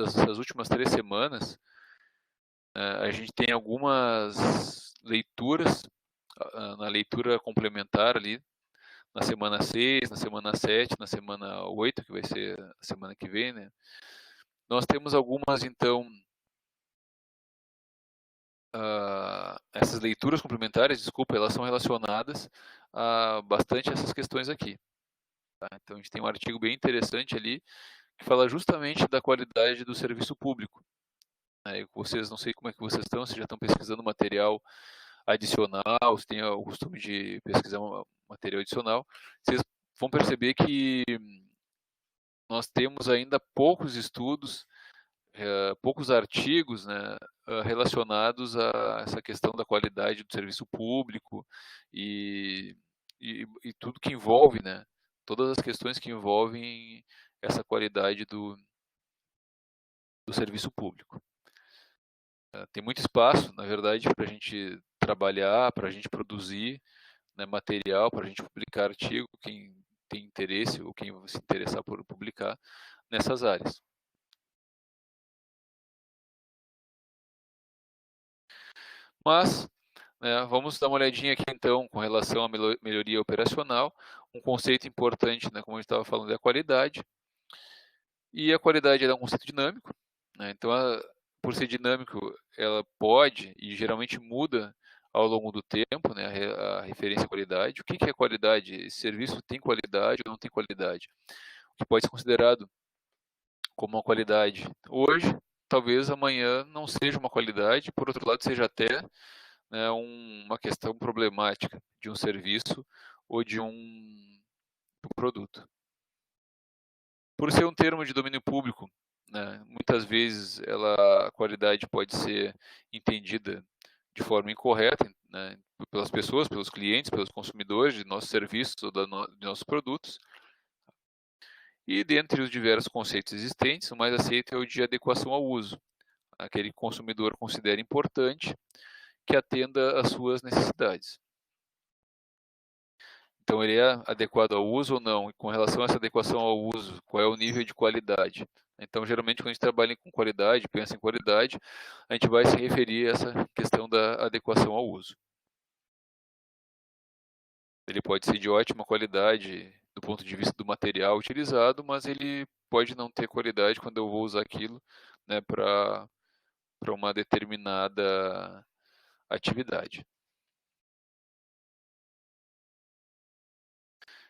3 semanas, a gente tem algumas leituras, na leitura complementar ali, na semana 6, na semana 7, na semana 8, que vai ser a semana que vem, Nós temos algumas, então, essas leituras complementares, desculpa, elas são relacionadas a bastante essas questões aqui. Tá? Então, a gente tem um artigo bem interessante ali, que fala justamente da qualidade do serviço público. Vocês, não sei como é que vocês estão, se já estão pesquisando material adicional, se tem o costume de pesquisar material adicional, vocês vão perceber que nós temos ainda poucos estudos, poucos artigos, relacionados a essa questão da qualidade do serviço público e tudo que envolve, todas as questões que envolvem essa qualidade do serviço público. Tem muito espaço, na verdade, para a gente trabalhar, para a gente produzir material, para a gente publicar artigo, quem tem interesse ou quem se interessar por publicar nessas áreas. Mas, vamos dar uma olhadinha aqui então com relação à melhoria operacional. Um conceito importante, como a gente estava falando, é a qualidade. E a qualidade é um conceito dinâmico. Então, por ser dinâmico, ela pode e geralmente muda ao longo do tempo, a referência à qualidade. O que é qualidade? Esse serviço tem qualidade ou não tem qualidade? O que pode ser considerado como uma qualidade hoje, talvez amanhã não seja uma qualidade, por outro lado seja até uma questão problemática de um serviço ou de um produto. Por ser um termo de domínio público né, muitas vezes a qualidade pode ser entendida de forma incorreta, né, pelas pessoas, pelos clientes, pelos consumidores de nossos serviços ou de nossos produtos. E dentre os diversos conceitos existentes, o mais aceito é o de adequação ao uso, aquele que o consumidor considera importante que atenda às suas necessidades. Então, ele é adequado ao uso ou não? E com relação a essa adequação ao uso, qual é o nível de qualidade? Então, geralmente, quando a gente trabalha com qualidade, pensa em qualidade, a gente vai se referir a essa questão da adequação ao uso. Ele pode ser de ótima qualidade do ponto de vista do material utilizado, mas ele pode não ter qualidade quando eu vou usar aquilo, né, para uma determinada atividade.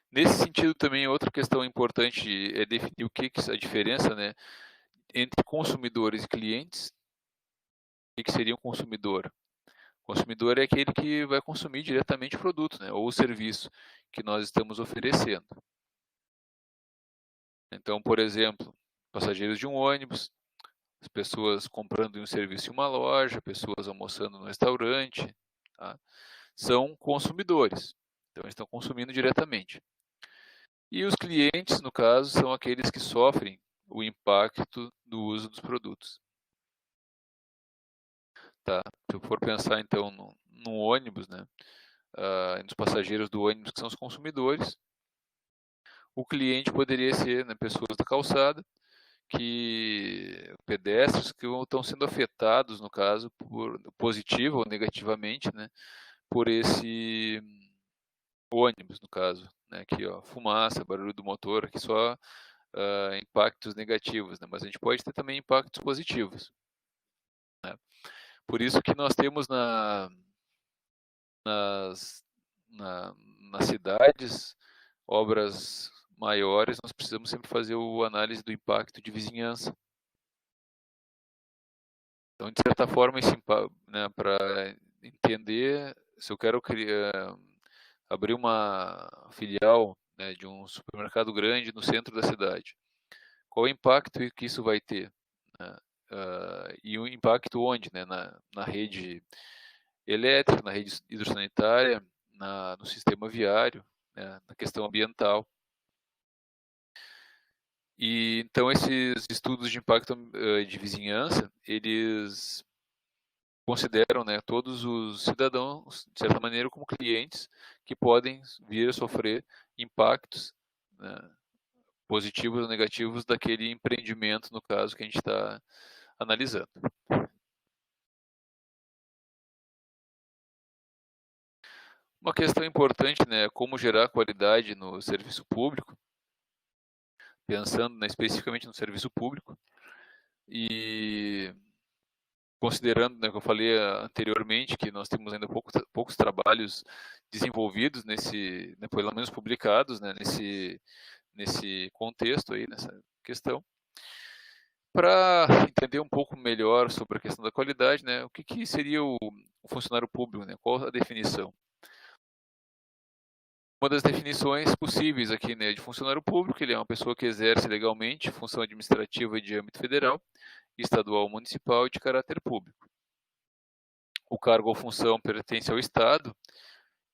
Nesse sentido, também, outra questão importante é definir o que é a diferença, né, entre consumidores e clientes. O que seria um consumidor? O consumidor é aquele que vai consumir diretamente o produto, né, ou o serviço que nós estamos oferecendo. Então, por exemplo, passageiros de um ônibus, as pessoas comprando um serviço em uma loja, pessoas almoçando no restaurante, tá? São consumidores, então eles estão consumindo diretamente. E os clientes, no caso, são aqueles que sofrem o impacto do uso dos produtos. Tá? Se eu for pensar, então, no ônibus, né, nos passageiros do ônibus, que são os consumidores, o cliente poderia ser, né, pessoas da calçada, pedestres que estão sendo afetados, no caso, por positivo ou negativamente, né, por esse ônibus, no caso, né, aqui, ó, fumaça, barulho do motor, aqui só impactos negativos, né, mas a gente pode ter também impactos positivos, né. Por isso que nós temos nas, nas cidades, obras maiores, nós precisamos sempre fazer a análise do impacto de vizinhança. Então, de certa forma, né, para entender, se eu quero abrir uma filial, né, de um supermercado grande no centro da cidade, qual o impacto que isso vai ter? Né? E o impacto onde? Né? Na rede elétrica, na rede hidrossanitária, no sistema viário, né? Na questão ambiental. E então esses estudos de impacto de vizinhança, eles consideram, né, todos os cidadãos, de certa maneira, como clientes que podem vir a sofrer impactos, né, positivos ou negativos daquele empreendimento, no caso, que a gente está analisando. Uma questão importante, né, é como gerar qualidade no serviço público, pensando, né, especificamente no serviço público, e considerando, né, que eu falei anteriormente, que nós temos ainda poucos trabalhos desenvolvidos né, pelo menos publicados, né, nesse contexto aí, nessa questão. Para entender um pouco melhor sobre a questão da qualidade, né, o que seria o funcionário público, né, qual a definição? Uma das definições possíveis aqui, né, de funcionário público, ele é uma pessoa que exerce legalmente função administrativa de âmbito federal, estadual, municipal e de caráter público. O cargo ou função pertence ao Estado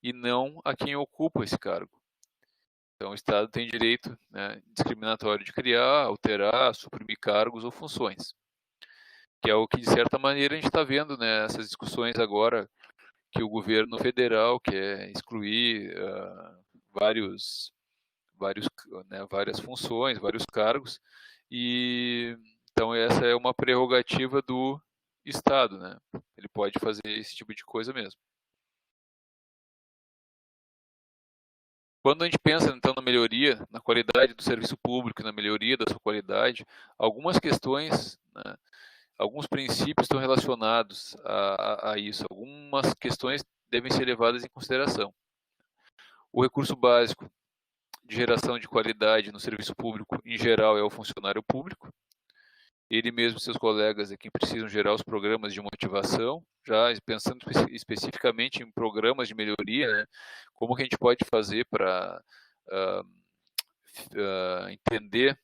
e não a quem ocupa esse cargo. Então, o Estado tem direito, né, discriminatório de criar, alterar, suprimir cargos ou funções, que é o que, de certa maneira, a gente está vendo, né, essas discussões agora, que o governo federal quer excluir várias funções, vários cargos, e então essa é uma prerrogativa do Estado, né? Ele pode fazer esse tipo de coisa mesmo. Quando a gente pensa, então, na melhoria, na qualidade do serviço público, na melhoria da sua qualidade, algumas questões, né, alguns princípios estão relacionados a isso. Algumas questões devem ser levadas em consideração. O recurso básico de geração de qualidade no serviço público, em geral, é o funcionário público. Ele mesmo e seus colegas é quem precisam gerar os programas de motivação, já pensando especificamente em programas de melhoria, né? Como que a gente pode fazer para entender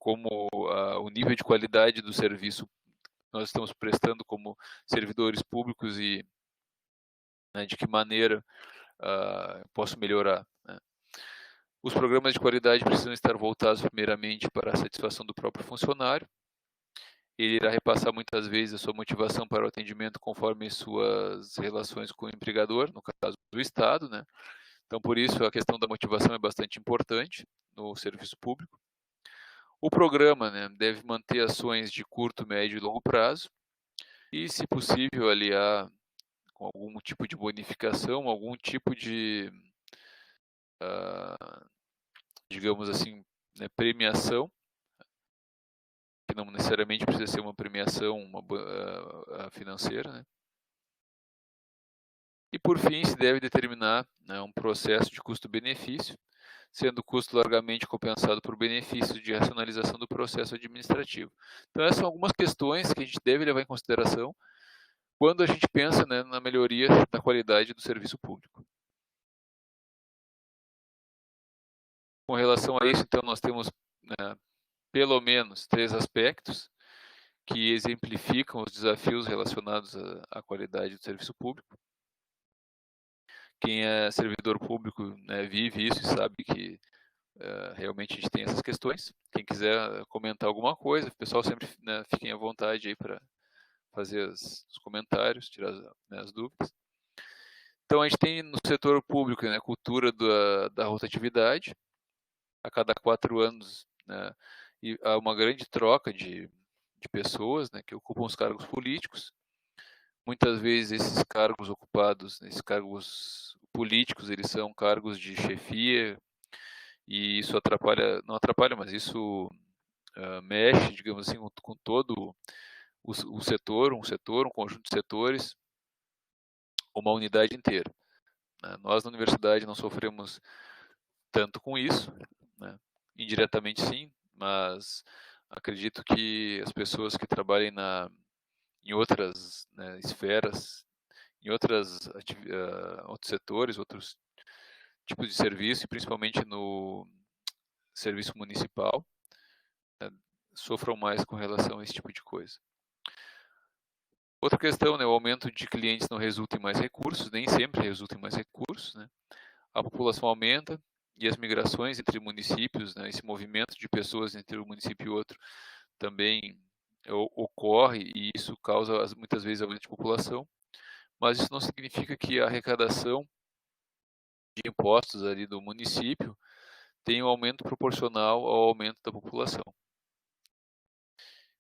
como o nível de qualidade do serviço que nós estamos prestando como servidores públicos e, né, de que maneira posso melhorar, né. Os programas de qualidade precisam estar voltados primeiramente para a satisfação do próprio funcionário. Ele irá repassar muitas vezes a sua motivação para o atendimento conforme suas relações com o empregador, no caso do Estado, né? Então, por isso, a questão da motivação é bastante importante no serviço público. O programa, né, deve manter ações de curto, médio e longo prazo e, se possível, aliar com algum tipo de bonificação, algum tipo de, digamos assim, né, premiação, que não necessariamente precisa ser uma premiação financeira, né? E, por fim, se deve determinar, né, um processo de custo-benefício, sendo o custo largamente compensado por benefícios de racionalização do processo administrativo. Então, essas são algumas questões que a gente deve levar em consideração quando a gente pensa, né, na melhoria da qualidade do serviço público. Com relação a isso, então, nós temos, né, pelo menos 3 aspectos que exemplificam os desafios relacionados à qualidade do serviço público. Quem é servidor público, né, vive isso e sabe que realmente a gente tem essas questões. Quem quiser comentar alguma coisa, o pessoal sempre, né, fiquem à vontade aí para fazer os comentários, tirar as dúvidas. Então, a gente tem no setor público, né, a cultura da rotatividade. A cada 4 anos, né, e há uma grande troca de pessoas, né, que ocupam os cargos políticos. Muitas vezes esses cargos ocupados, esses cargos políticos, eles são cargos de chefia, e isso atrapalha, não atrapalha, mas isso mexe, digamos assim, com todo o setor, um conjunto de setores, uma unidade inteira, né. Nós, na universidade, não sofremos tanto com isso, né, indiretamente sim, mas acredito que as pessoas que trabalhem em outras, né, esferas, em outros setores, outros tipos de serviço, e principalmente no serviço municipal, né, sofram mais com relação a esse tipo de coisa. Outra questão, né, o aumento de clientes não resulta em mais recursos, nem sempre resulta em mais recursos, né. A população aumenta e as migrações entre municípios, né, esse movimento de pessoas entre um município e outro também ocorre, e isso causa muitas vezes aumento de população, mas isso não significa que a arrecadação de impostos ali do município tenha um aumento proporcional ao aumento da população.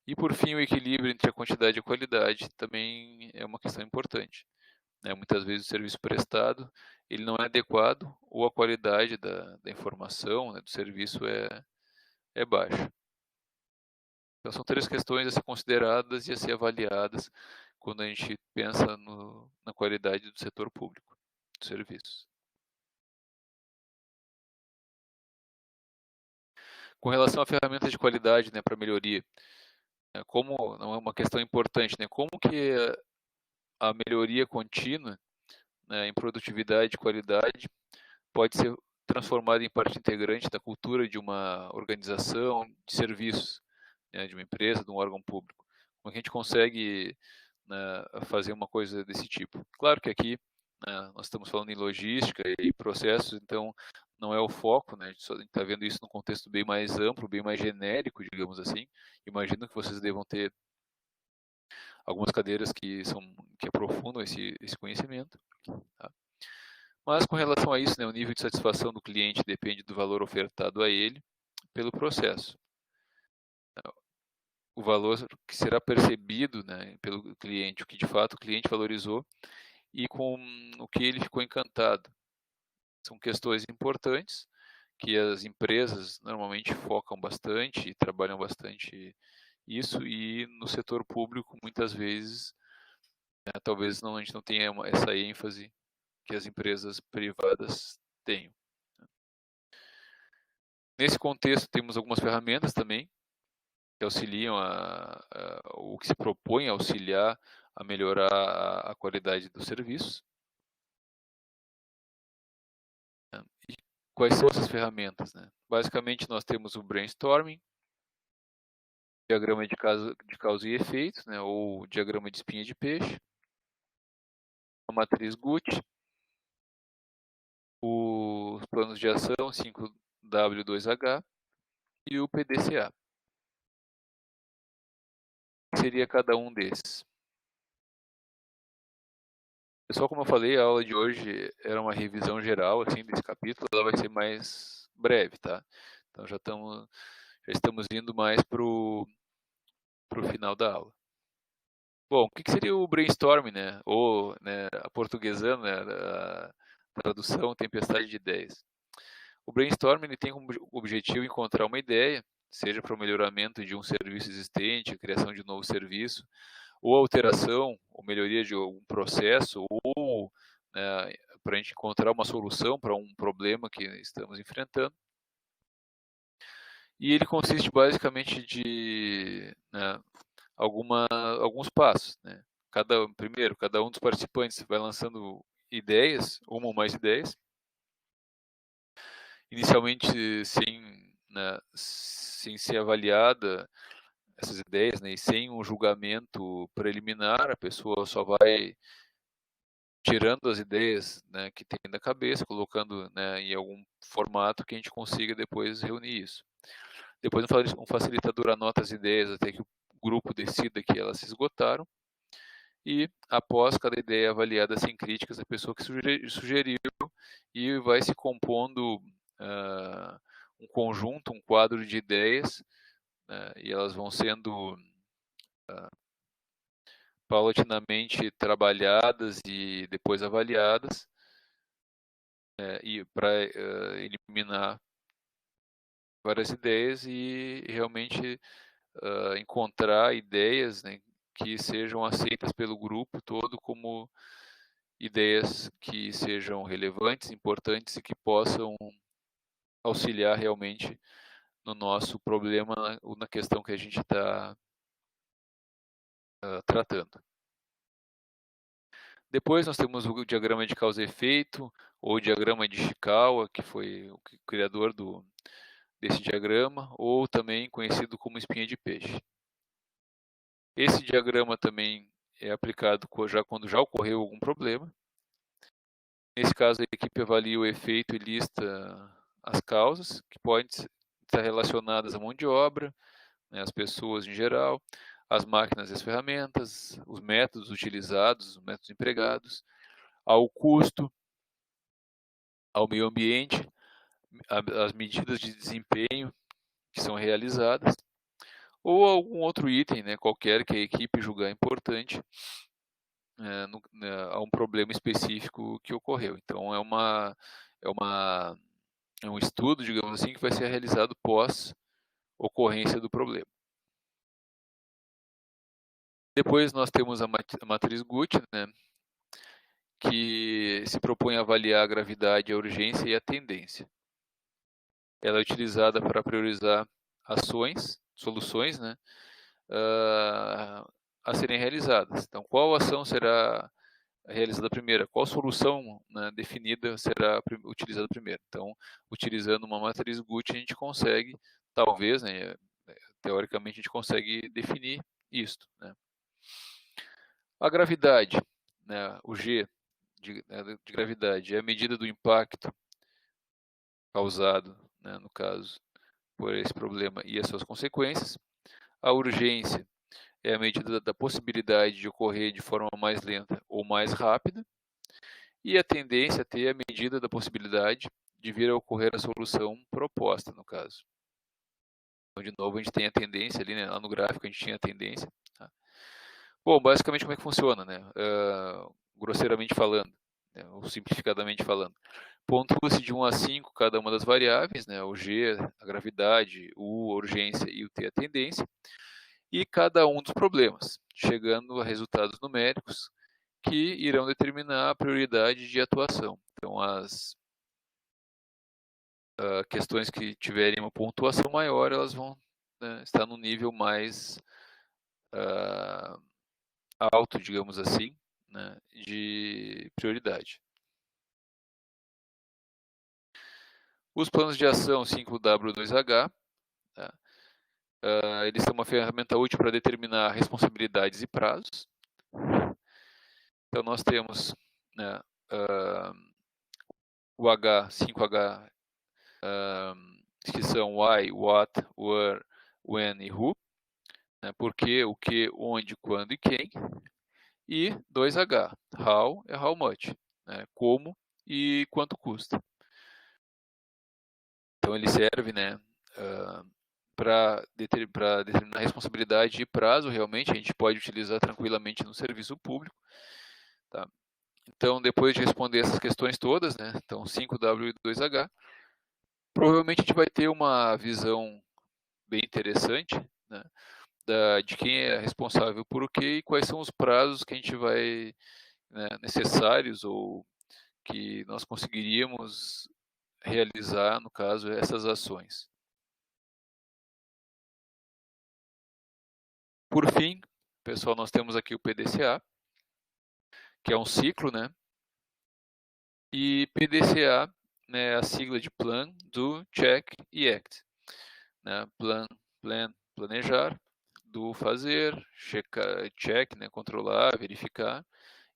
E, por fim, o equilíbrio entre a quantidade e a qualidade também é uma questão importante, né? Muitas vezes o serviço prestado ele não é adequado, ou a qualidade da informação, né, do serviço é baixa. Então, são 3 questões a ser consideradas e a ser avaliadas quando a gente pensa na qualidade do setor público, dos serviços. Com relação a ferramentas de qualidade, né, para melhoria, como não é uma questão importante, né, como que a melhoria contínua, né, em produtividade e qualidade pode ser transformada em parte integrante da cultura de uma organização de serviços, né, de uma empresa, de um órgão público. Como é que a gente consegue, né, fazer uma coisa desse tipo? Claro que aqui, né, nós estamos falando em logística e processos, então não é o foco, né? A gente está vendo isso num contexto bem mais amplo, bem mais genérico, digamos assim. Imagino que vocês devam ter algumas cadeiras que aprofundam esse conhecimento, tá? Mas com relação a isso, né, o nível de satisfação do cliente depende do valor ofertado a ele pelo processo. O valor que será percebido, né, pelo cliente, o que de fato o cliente valorizou e com o que ele ficou encantado. São questões importantes que as empresas normalmente focam bastante e trabalham bastante isso, e no setor público muitas vezes, né, talvez a gente não tenha essa ênfase que as empresas privadas têm. Nesse contexto temos algumas ferramentas também que auxiliam ou que se propõem a auxiliar a melhorar a qualidade dos serviços. E quais são essas ferramentas, né? Basicamente nós temos o brainstorming, diagrama de causa e efeito, né, ou diagrama de espinha de peixe, a matriz Guth, os planos de ação 5W2H e o PDCA. O que seria cada um desses? Pessoal, como eu falei, a aula de hoje era uma revisão geral assim, desse capítulo, ela vai ser mais breve, tá? Então já estamos indo mais para o final da aula. Bom, o que seria o brainstorming, né? Ou, né, aportuguesando, né, a tradução tempestade de ideias. O brainstorming ele tem como objetivo encontrar uma ideia, seja para o melhoramento de um serviço existente, a criação de um novo serviço, ou alteração ou melhoria de um processo, ou, né, para a gente encontrar uma solução para um problema que estamos enfrentando. E ele consiste basicamente de, né, alguns passos, né? Primeiro, cada um dos participantes vai lançando ideias, uma ou mais ideias, inicialmente sem ser avaliada essas ideias, né, e sem um julgamento preliminar, a pessoa só vai tirando as ideias, né, que tem na cabeça, colocando, né, em algum formato que a gente consiga depois reunir isso. Depois um facilitador anota as ideias até que o grupo decida que elas se esgotaram. E, após cada ideia avaliada sem críticas, a pessoa que sugeriu e vai se compondo um conjunto, um quadro de ideias, e elas vão sendo paulatinamente trabalhadas e depois avaliadas, e para eliminar várias ideias e realmente encontrar ideias, né, que sejam aceitas pelo grupo todo como ideias que sejam relevantes, importantes e que possam auxiliar realmente no nosso problema ou na questão que a gente está tratando. Depois nós temos o diagrama de causa e efeito, ou diagrama de Ishikawa, que foi o criador desse diagrama, ou também conhecido como espinha de peixe. Esse diagrama também é aplicado quando já ocorreu algum problema. Nesse caso, a equipe avalia o efeito e lista as causas, que podem estar relacionadas à mão de obra, né, as pessoas em geral, as máquinas e as ferramentas, os métodos utilizados, os métodos empregados, ao custo, ao meio ambiente, as medidas de desempenho que são realizadas, ou algum outro item, né, qualquer que a equipe julgar importante a um problema específico que ocorreu. Então é um estudo, digamos assim, que vai ser realizado pós ocorrência do problema. Depois nós temos a matriz Guth, né, que se propõe a avaliar a gravidade, a urgência e a tendência. Ela é utilizada para priorizar soluções, né, a serem realizadas. Então, qual ação será realizada primeiro? Qual solução, né, definida será utilizada primeiro? Então, utilizando uma matriz Guth, a gente consegue, talvez, né, teoricamente, a gente consegue definir isto, né? A gravidade, né, o G de gravidade, é a medida do impacto causado, né, no caso, por esse problema e as suas consequências. A urgência é a medida da possibilidade de ocorrer de forma mais lenta ou mais rápida. E a tendência a ter a medida da possibilidade de vir a ocorrer a solução proposta, no caso. Então, de novo, a gente tem a tendência ali, né, lá no gráfico a gente tinha a tendência. Tá? Bom, basicamente como é que funciona, né? Grosseiramente falando, né, ou simplificadamente falando. Pontua-se de 1 a 5 cada uma das variáveis, né, o G, a gravidade, o a urgência e o T, a tendência, e cada um dos problemas, chegando a resultados numéricos que irão determinar a prioridade de atuação. Então, as questões que tiverem uma pontuação maior, elas vão, né, estar no nível mais alto, digamos assim, né, de prioridade. Os planos de ação 5W2H, tá? eles são uma ferramenta útil para determinar responsabilidades e prazos. Então, nós temos, né, o H, 5H, que são why, what, where, when e who, né, por quê, o que, onde, quando e quem. E 2H, how e how much, né, como e quanto custa. Então, ele serve, né, para determinar responsabilidade e prazo. Realmente, a gente pode utilizar tranquilamente no serviço público. Tá? Então, depois de responder essas questões todas, né, então 5W e 2H, provavelmente a gente vai ter uma visão bem interessante, né, de quem é responsável por o quê e quais são os prazos que a gente vai, né, necessários ou que nós conseguiríamos realizar, no caso, essas ações. Por fim, pessoal, nós temos aqui o PDCA, que é um ciclo, né? E PDCA, né, é a sigla de Plan, Do, Check e Act. Né? Plan, planejar, do, fazer, check, né, controlar, verificar,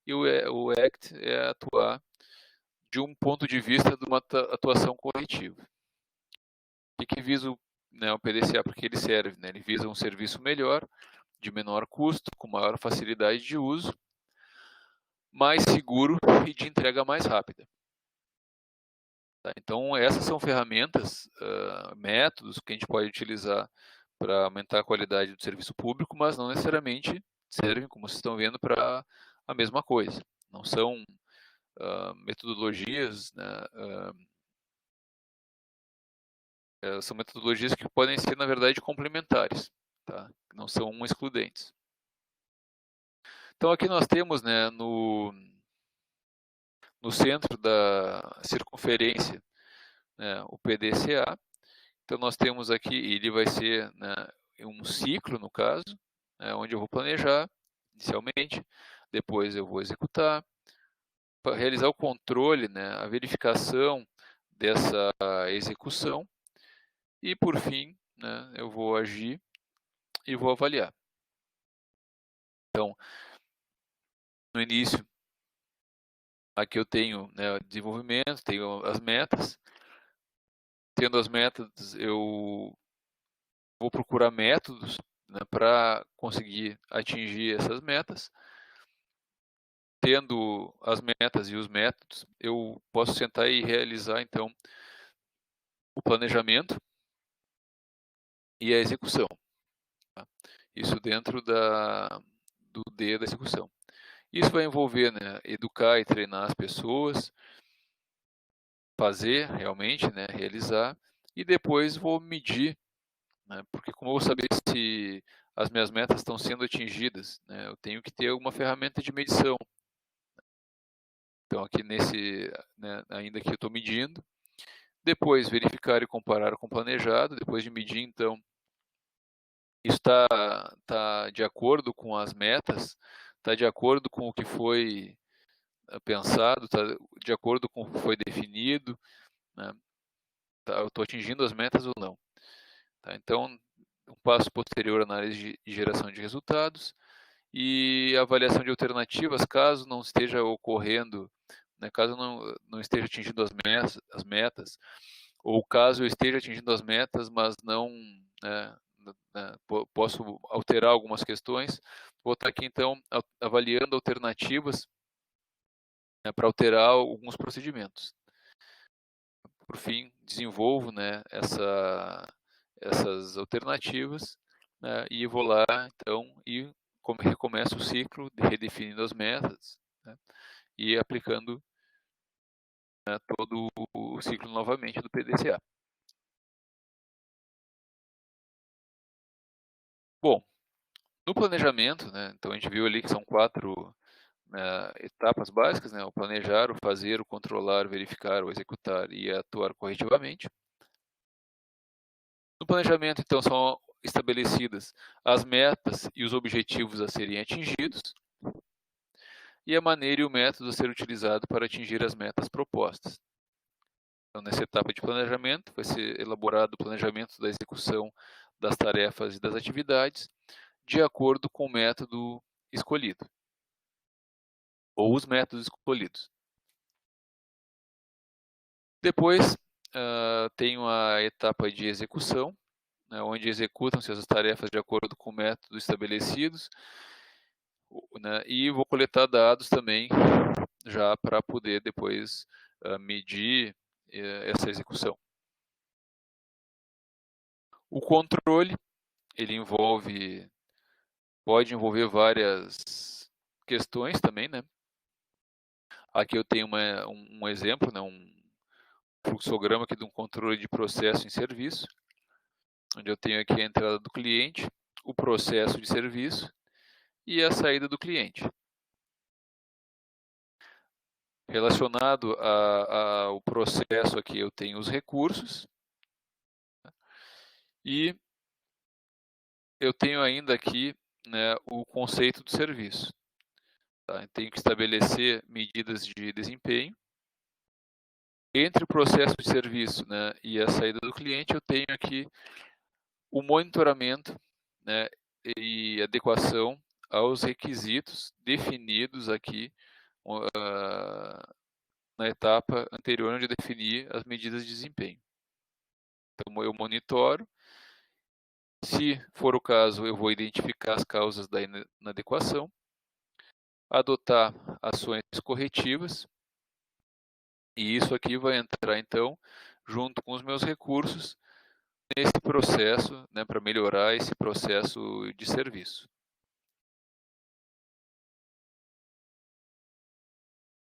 e o Act é atuar de um ponto de vista de uma atuação corretiva. O que visa o PDCA? Porque ele serve, né? Ele visa um serviço melhor, de menor custo, com maior facilidade de uso, mais seguro e de entrega mais rápida. Tá? Então, essas são ferramentas, métodos que a gente pode utilizar para aumentar a qualidade do serviço público, mas não necessariamente servem, como vocês estão vendo, para a mesma coisa. Não são metodologias, né, são metodologias que podem ser, na verdade, complementares, tá? Não são excludentes. Então, aqui nós temos, né, no centro da circunferência, né, o PDCA. Então, nós temos aqui, ele vai ser, né, um ciclo, no caso, né, onde eu vou planejar inicialmente, depois eu vou executar, para realizar o controle, né, a verificação dessa execução, e por fim, né, eu vou agir e vou avaliar. Então, no início, aqui eu tenho, né, desenvolvimento, tenho as metas. Tendo as metas, eu vou procurar métodos, né, para conseguir atingir essas metas. Tendo as metas e os métodos, eu posso sentar e realizar, então, o planejamento e a execução. Tá? Isso dentro do D da execução. Isso vai envolver, né, educar e treinar as pessoas, fazer realmente, né, realizar, e depois vou medir, né, porque como eu vou saber se as minhas metas estão sendo atingidas, né, eu tenho que ter uma ferramenta de medição. Então aqui né, ainda que eu estou medindo, depois verificar e comparar com o planejado, depois de medir, então, isso tá de acordo com as metas, está de acordo com o que foi pensado, está de acordo com o que foi definido, né? Eu estou atingindo as metas ou não. Tá? Então, um passo posterior, análise de geração de resultados e avaliação de alternativas, caso não esteja ocorrendo, né, caso não esteja atingindo as metas, ou caso eu esteja atingindo as metas, mas não, né, posso alterar algumas questões, vou estar aqui então avaliando alternativas, né, para alterar alguns procedimentos. Por fim, desenvolvo, né, essas alternativas, né, e vou lá então e recomeço o ciclo redefinindo as metas, né, e aplicando, né, todo o ciclo novamente do PDCA. Bom, no planejamento, né, então a gente viu ali que são 4 etapas básicas, né, o planejar, o fazer, o controlar, o verificar, o executar e atuar corretivamente. No planejamento, então, são estabelecidas as metas e os objetivos a serem atingidos e a maneira e o método a ser utilizado para atingir as metas propostas. Então, nessa etapa de planejamento, vai ser elaborado o planejamento da execução das tarefas e das atividades de acordo com o método escolhido, ou os métodos escolhidos. Depois, tenho a etapa de execução, né, onde executam-se as tarefas de acordo com o método estabelecidos, né, e vou coletar dados também, já para poder depois medir essa execução. O controle, ele pode envolver várias questões também, né? Aqui eu tenho um exemplo, né, um fluxograma aqui de um controle de processo em serviço, onde eu tenho aqui a entrada do cliente, o processo de serviço e a saída do cliente. Relacionado ao processo aqui, eu tenho os recursos e eu tenho ainda aqui, né, o conceito do serviço. Tá? Tenho que estabelecer medidas de desempenho. Entre o processo de serviço, né, e a saída do cliente, eu tenho aqui o monitoramento, né, e adequação aos requisitos definidos aqui na etapa anterior, onde eu defini as medidas de desempenho. Então, eu monitoro. Se for o caso, eu vou identificar as causas da inadequação, adotar ações corretivas, e isso aqui vai entrar, então, junto com os meus recursos, nesse processo, né, para melhorar esse processo de serviço.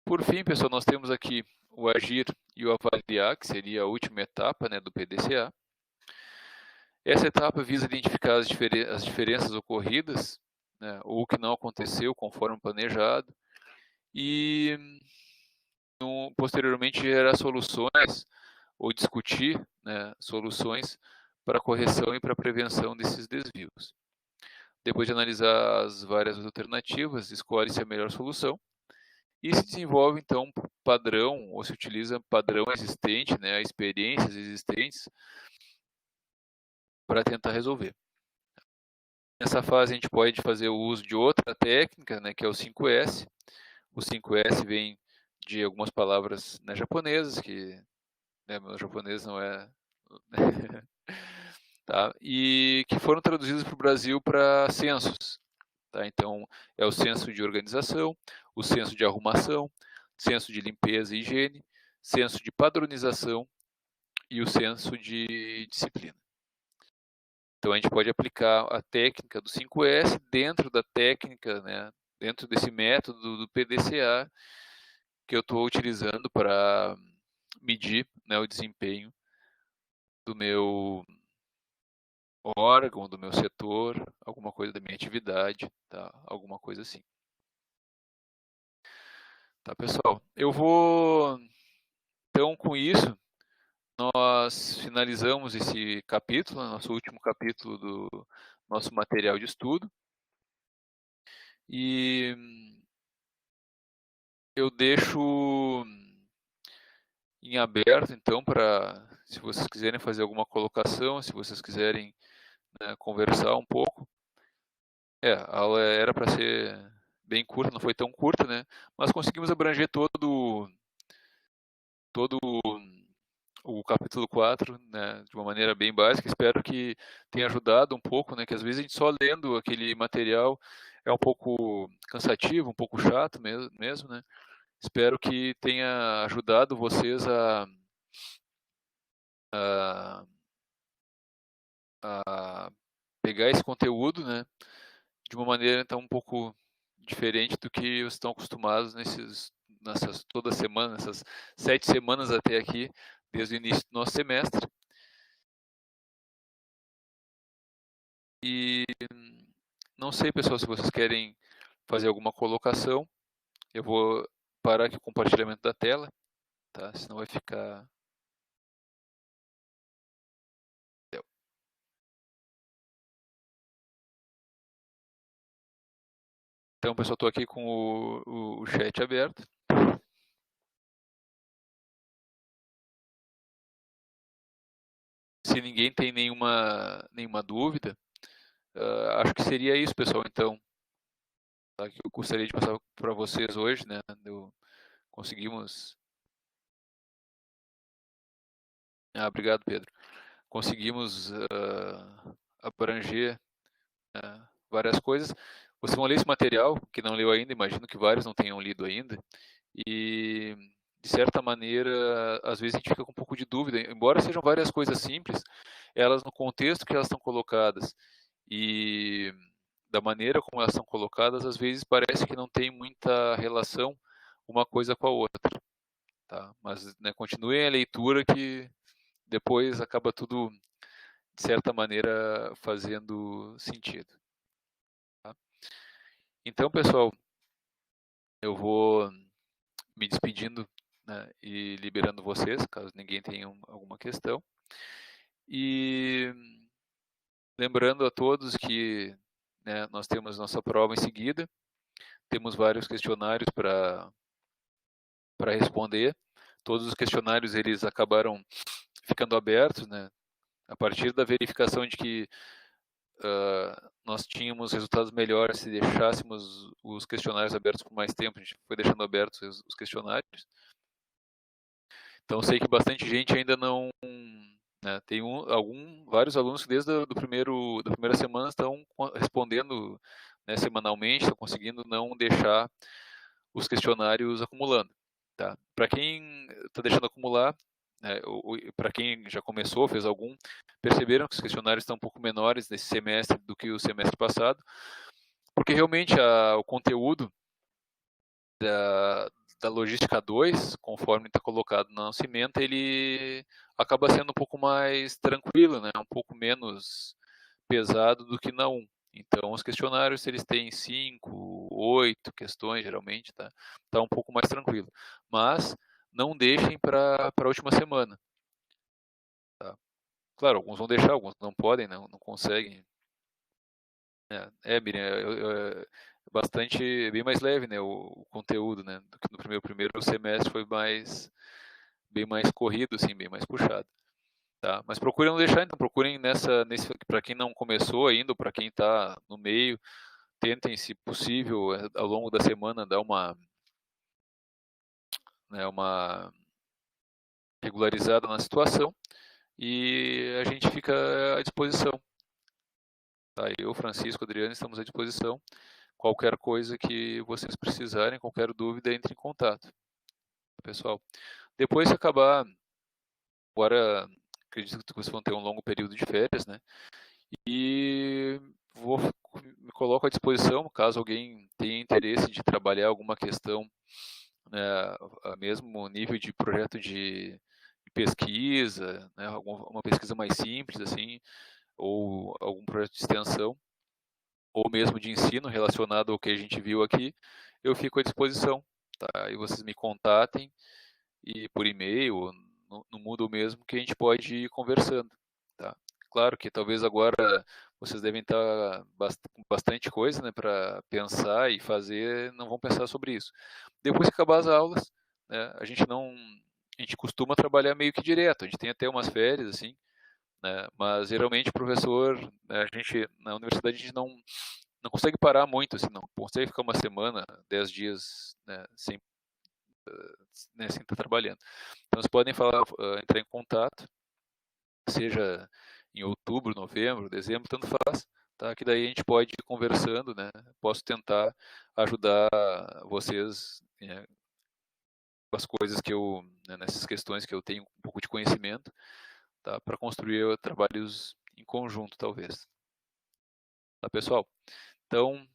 Por fim, pessoal, nós temos aqui o agir e o avaliar, que seria a última etapa, né, do PDCA. Essa etapa visa identificar as diferenças ocorridas, né, ou o que não aconteceu conforme planejado, e posteriormente gerar soluções ou discutir, né, soluções para correção e para prevenção desses desvios. Depois de analisar as várias alternativas, escolhe-se a melhor solução e se desenvolve, então, um padrão, ou se utiliza padrão existente, né, experiências existentes, para tentar resolver. Nessa fase, a gente pode fazer o uso de outra técnica, né, que é o 5S. O 5S vem de algumas palavras, né, japonesas, que, né, meu japonês não é... tá? E que foram traduzidas para o Brasil para censos. Tá? Então, é o senso de organização, o senso de arrumação, senso de limpeza e higiene, senso de padronização e o senso de disciplina. Então, a gente pode aplicar a técnica do 5S dentro da técnica, né, dentro desse método do PDCA que eu estou utilizando para medir, né, o desempenho do meu órgão, do meu setor, alguma coisa da minha atividade, tá? Alguma coisa assim. Tá, pessoal? Eu vou, então, com isso, nós finalizamos esse capítulo, nosso último capítulo do nosso material de estudo. E eu deixo em aberto, então, para, se vocês quiserem fazer alguma colocação, se vocês quiserem, né, conversar um pouco. A aula era para ser bem curta, não foi tão curta, né? Mas conseguimos abranger todo o capítulo 4, né, de uma maneira bem básica. Espero que tenha ajudado um pouco, né, que às vezes a gente só lendo aquele material é um pouco cansativo, um pouco chato mesmo, né? Espero que tenha ajudado vocês a, a pegar esse conteúdo, né, de uma maneira então um pouco diferente do que vocês estão acostumados nessas toda semana, nessas 7 semanas até aqui, desde o início do nosso semestre. E não sei, pessoal, se vocês querem fazer alguma colocação. Eu vou parar aqui o compartilhamento da tela, tá? Senão vai ficar... Então, pessoal, estou aqui com o chat aberto. se ninguém tem nenhuma dúvida, acho que seria isso, pessoal. Então, tá, que eu gostaria de passar para vocês hoje, né? Conseguimos. Obrigado, Pedro. Conseguimos abranger várias coisas. Vocês vão ler esse material, que não leu ainda, imagino que vários não tenham lido ainda, e de certa maneira, às vezes a gente fica com um pouco de dúvida, embora sejam várias coisas simples, elas no contexto que elas estão colocadas e da maneira como elas são colocadas, às vezes parece que não tem muita relação uma coisa com a outra, tá? Mas, né, continuem a leitura que depois acaba tudo, de certa maneira, fazendo sentido. Tá? Então, pessoal, eu vou me despedindo, né, e liberando vocês, caso ninguém tenha alguma questão. E lembrando a todos que, né, nós temos nossa prova em seguida, temos vários questionários para responder. Todos os questionários eles acabaram ficando abertos, né? A partir da verificação de que nós tínhamos resultados melhores se deixássemos os questionários abertos por mais tempo, a gente foi deixando abertos os questionários. Então, sei que bastante gente ainda não, né, tem vários alunos que desde da primeira semana estão respondendo, né, semanalmente, estão conseguindo não deixar os questionários acumulando. Tá? Para quem está deixando acumular, né, para quem já começou, fez algum, perceberam que os questionários estão um pouco menores nesse semestre do que o semestre passado, porque realmente o conteúdo da logística 2, conforme está colocado no nascimento, ele acaba sendo um pouco mais tranquilo, né? Um pouco menos pesado do que na 1. Então, os questionários, eles têm 5, 8 questões, geralmente, tá? Tá um pouco mais tranquilo. Mas não deixem para a última semana. Tá? Claro, alguns vão deixar, alguns não podem, não conseguem. Miriam, bem mais leve, né, o conteúdo, né, do que no primeiro semestre foi bem mais corrido, assim, bem mais puxado, tá? Mas procurem não deixar, então procurem para quem não começou ainda, para quem está no meio, tentem, se possível, ao longo da semana dar uma regularizada na situação e a gente fica à disposição. Tá? Eu, Francisco, Adriano, estamos à disposição. Qualquer coisa que vocês precisarem, qualquer dúvida, entre em contato. Pessoal, depois que acabar, agora acredito que vocês vão ter um longo período de férias, né? E me coloco à disposição, caso alguém tenha interesse de trabalhar alguma questão, né, a mesmo nível de projeto de pesquisa, né, uma pesquisa mais simples, assim, ou algum projeto de extensão, ou mesmo de ensino relacionado ao que a gente viu aqui, eu fico à disposição, tá? E vocês me contatem e por e-mail, no Moodle mesmo, que a gente pode ir conversando, tá? Claro que talvez agora vocês devem estar com bastante coisa, né, para pensar e fazer, não vão pensar sobre isso. Depois que acabar as aulas, né, a gente costuma trabalhar meio que direto, a gente tem até umas férias, assim, né, mas geralmente o professor, né, na universidade a gente não consegue parar muito, assim, não consegue ficar uma semana, 10 dias, né, sem estar trabalhando. Então, vocês podem entrar em contato, seja em outubro, novembro, dezembro, tanto faz, tá? Que daí a gente pode ir conversando, né? Posso tentar ajudar vocês, né, com as coisas né, nessas questões que eu tenho um pouco de conhecimento, tá? Para construir trabalhos em conjunto, talvez. Tá, pessoal? Então,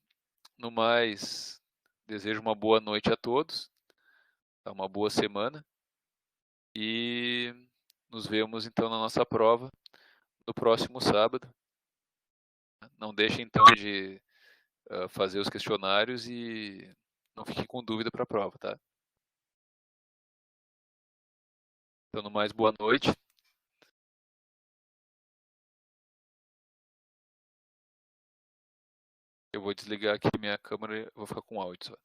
no mais, desejo uma boa noite a todos, tá? Uma boa semana e nos vemos então na nossa prova no próximo sábado. Não deixe então de fazer os questionários e não fique com dúvida para a prova, tá? Então, no mais, boa noite. Eu vou desligar aqui minha câmera e vou ficar com áudio só.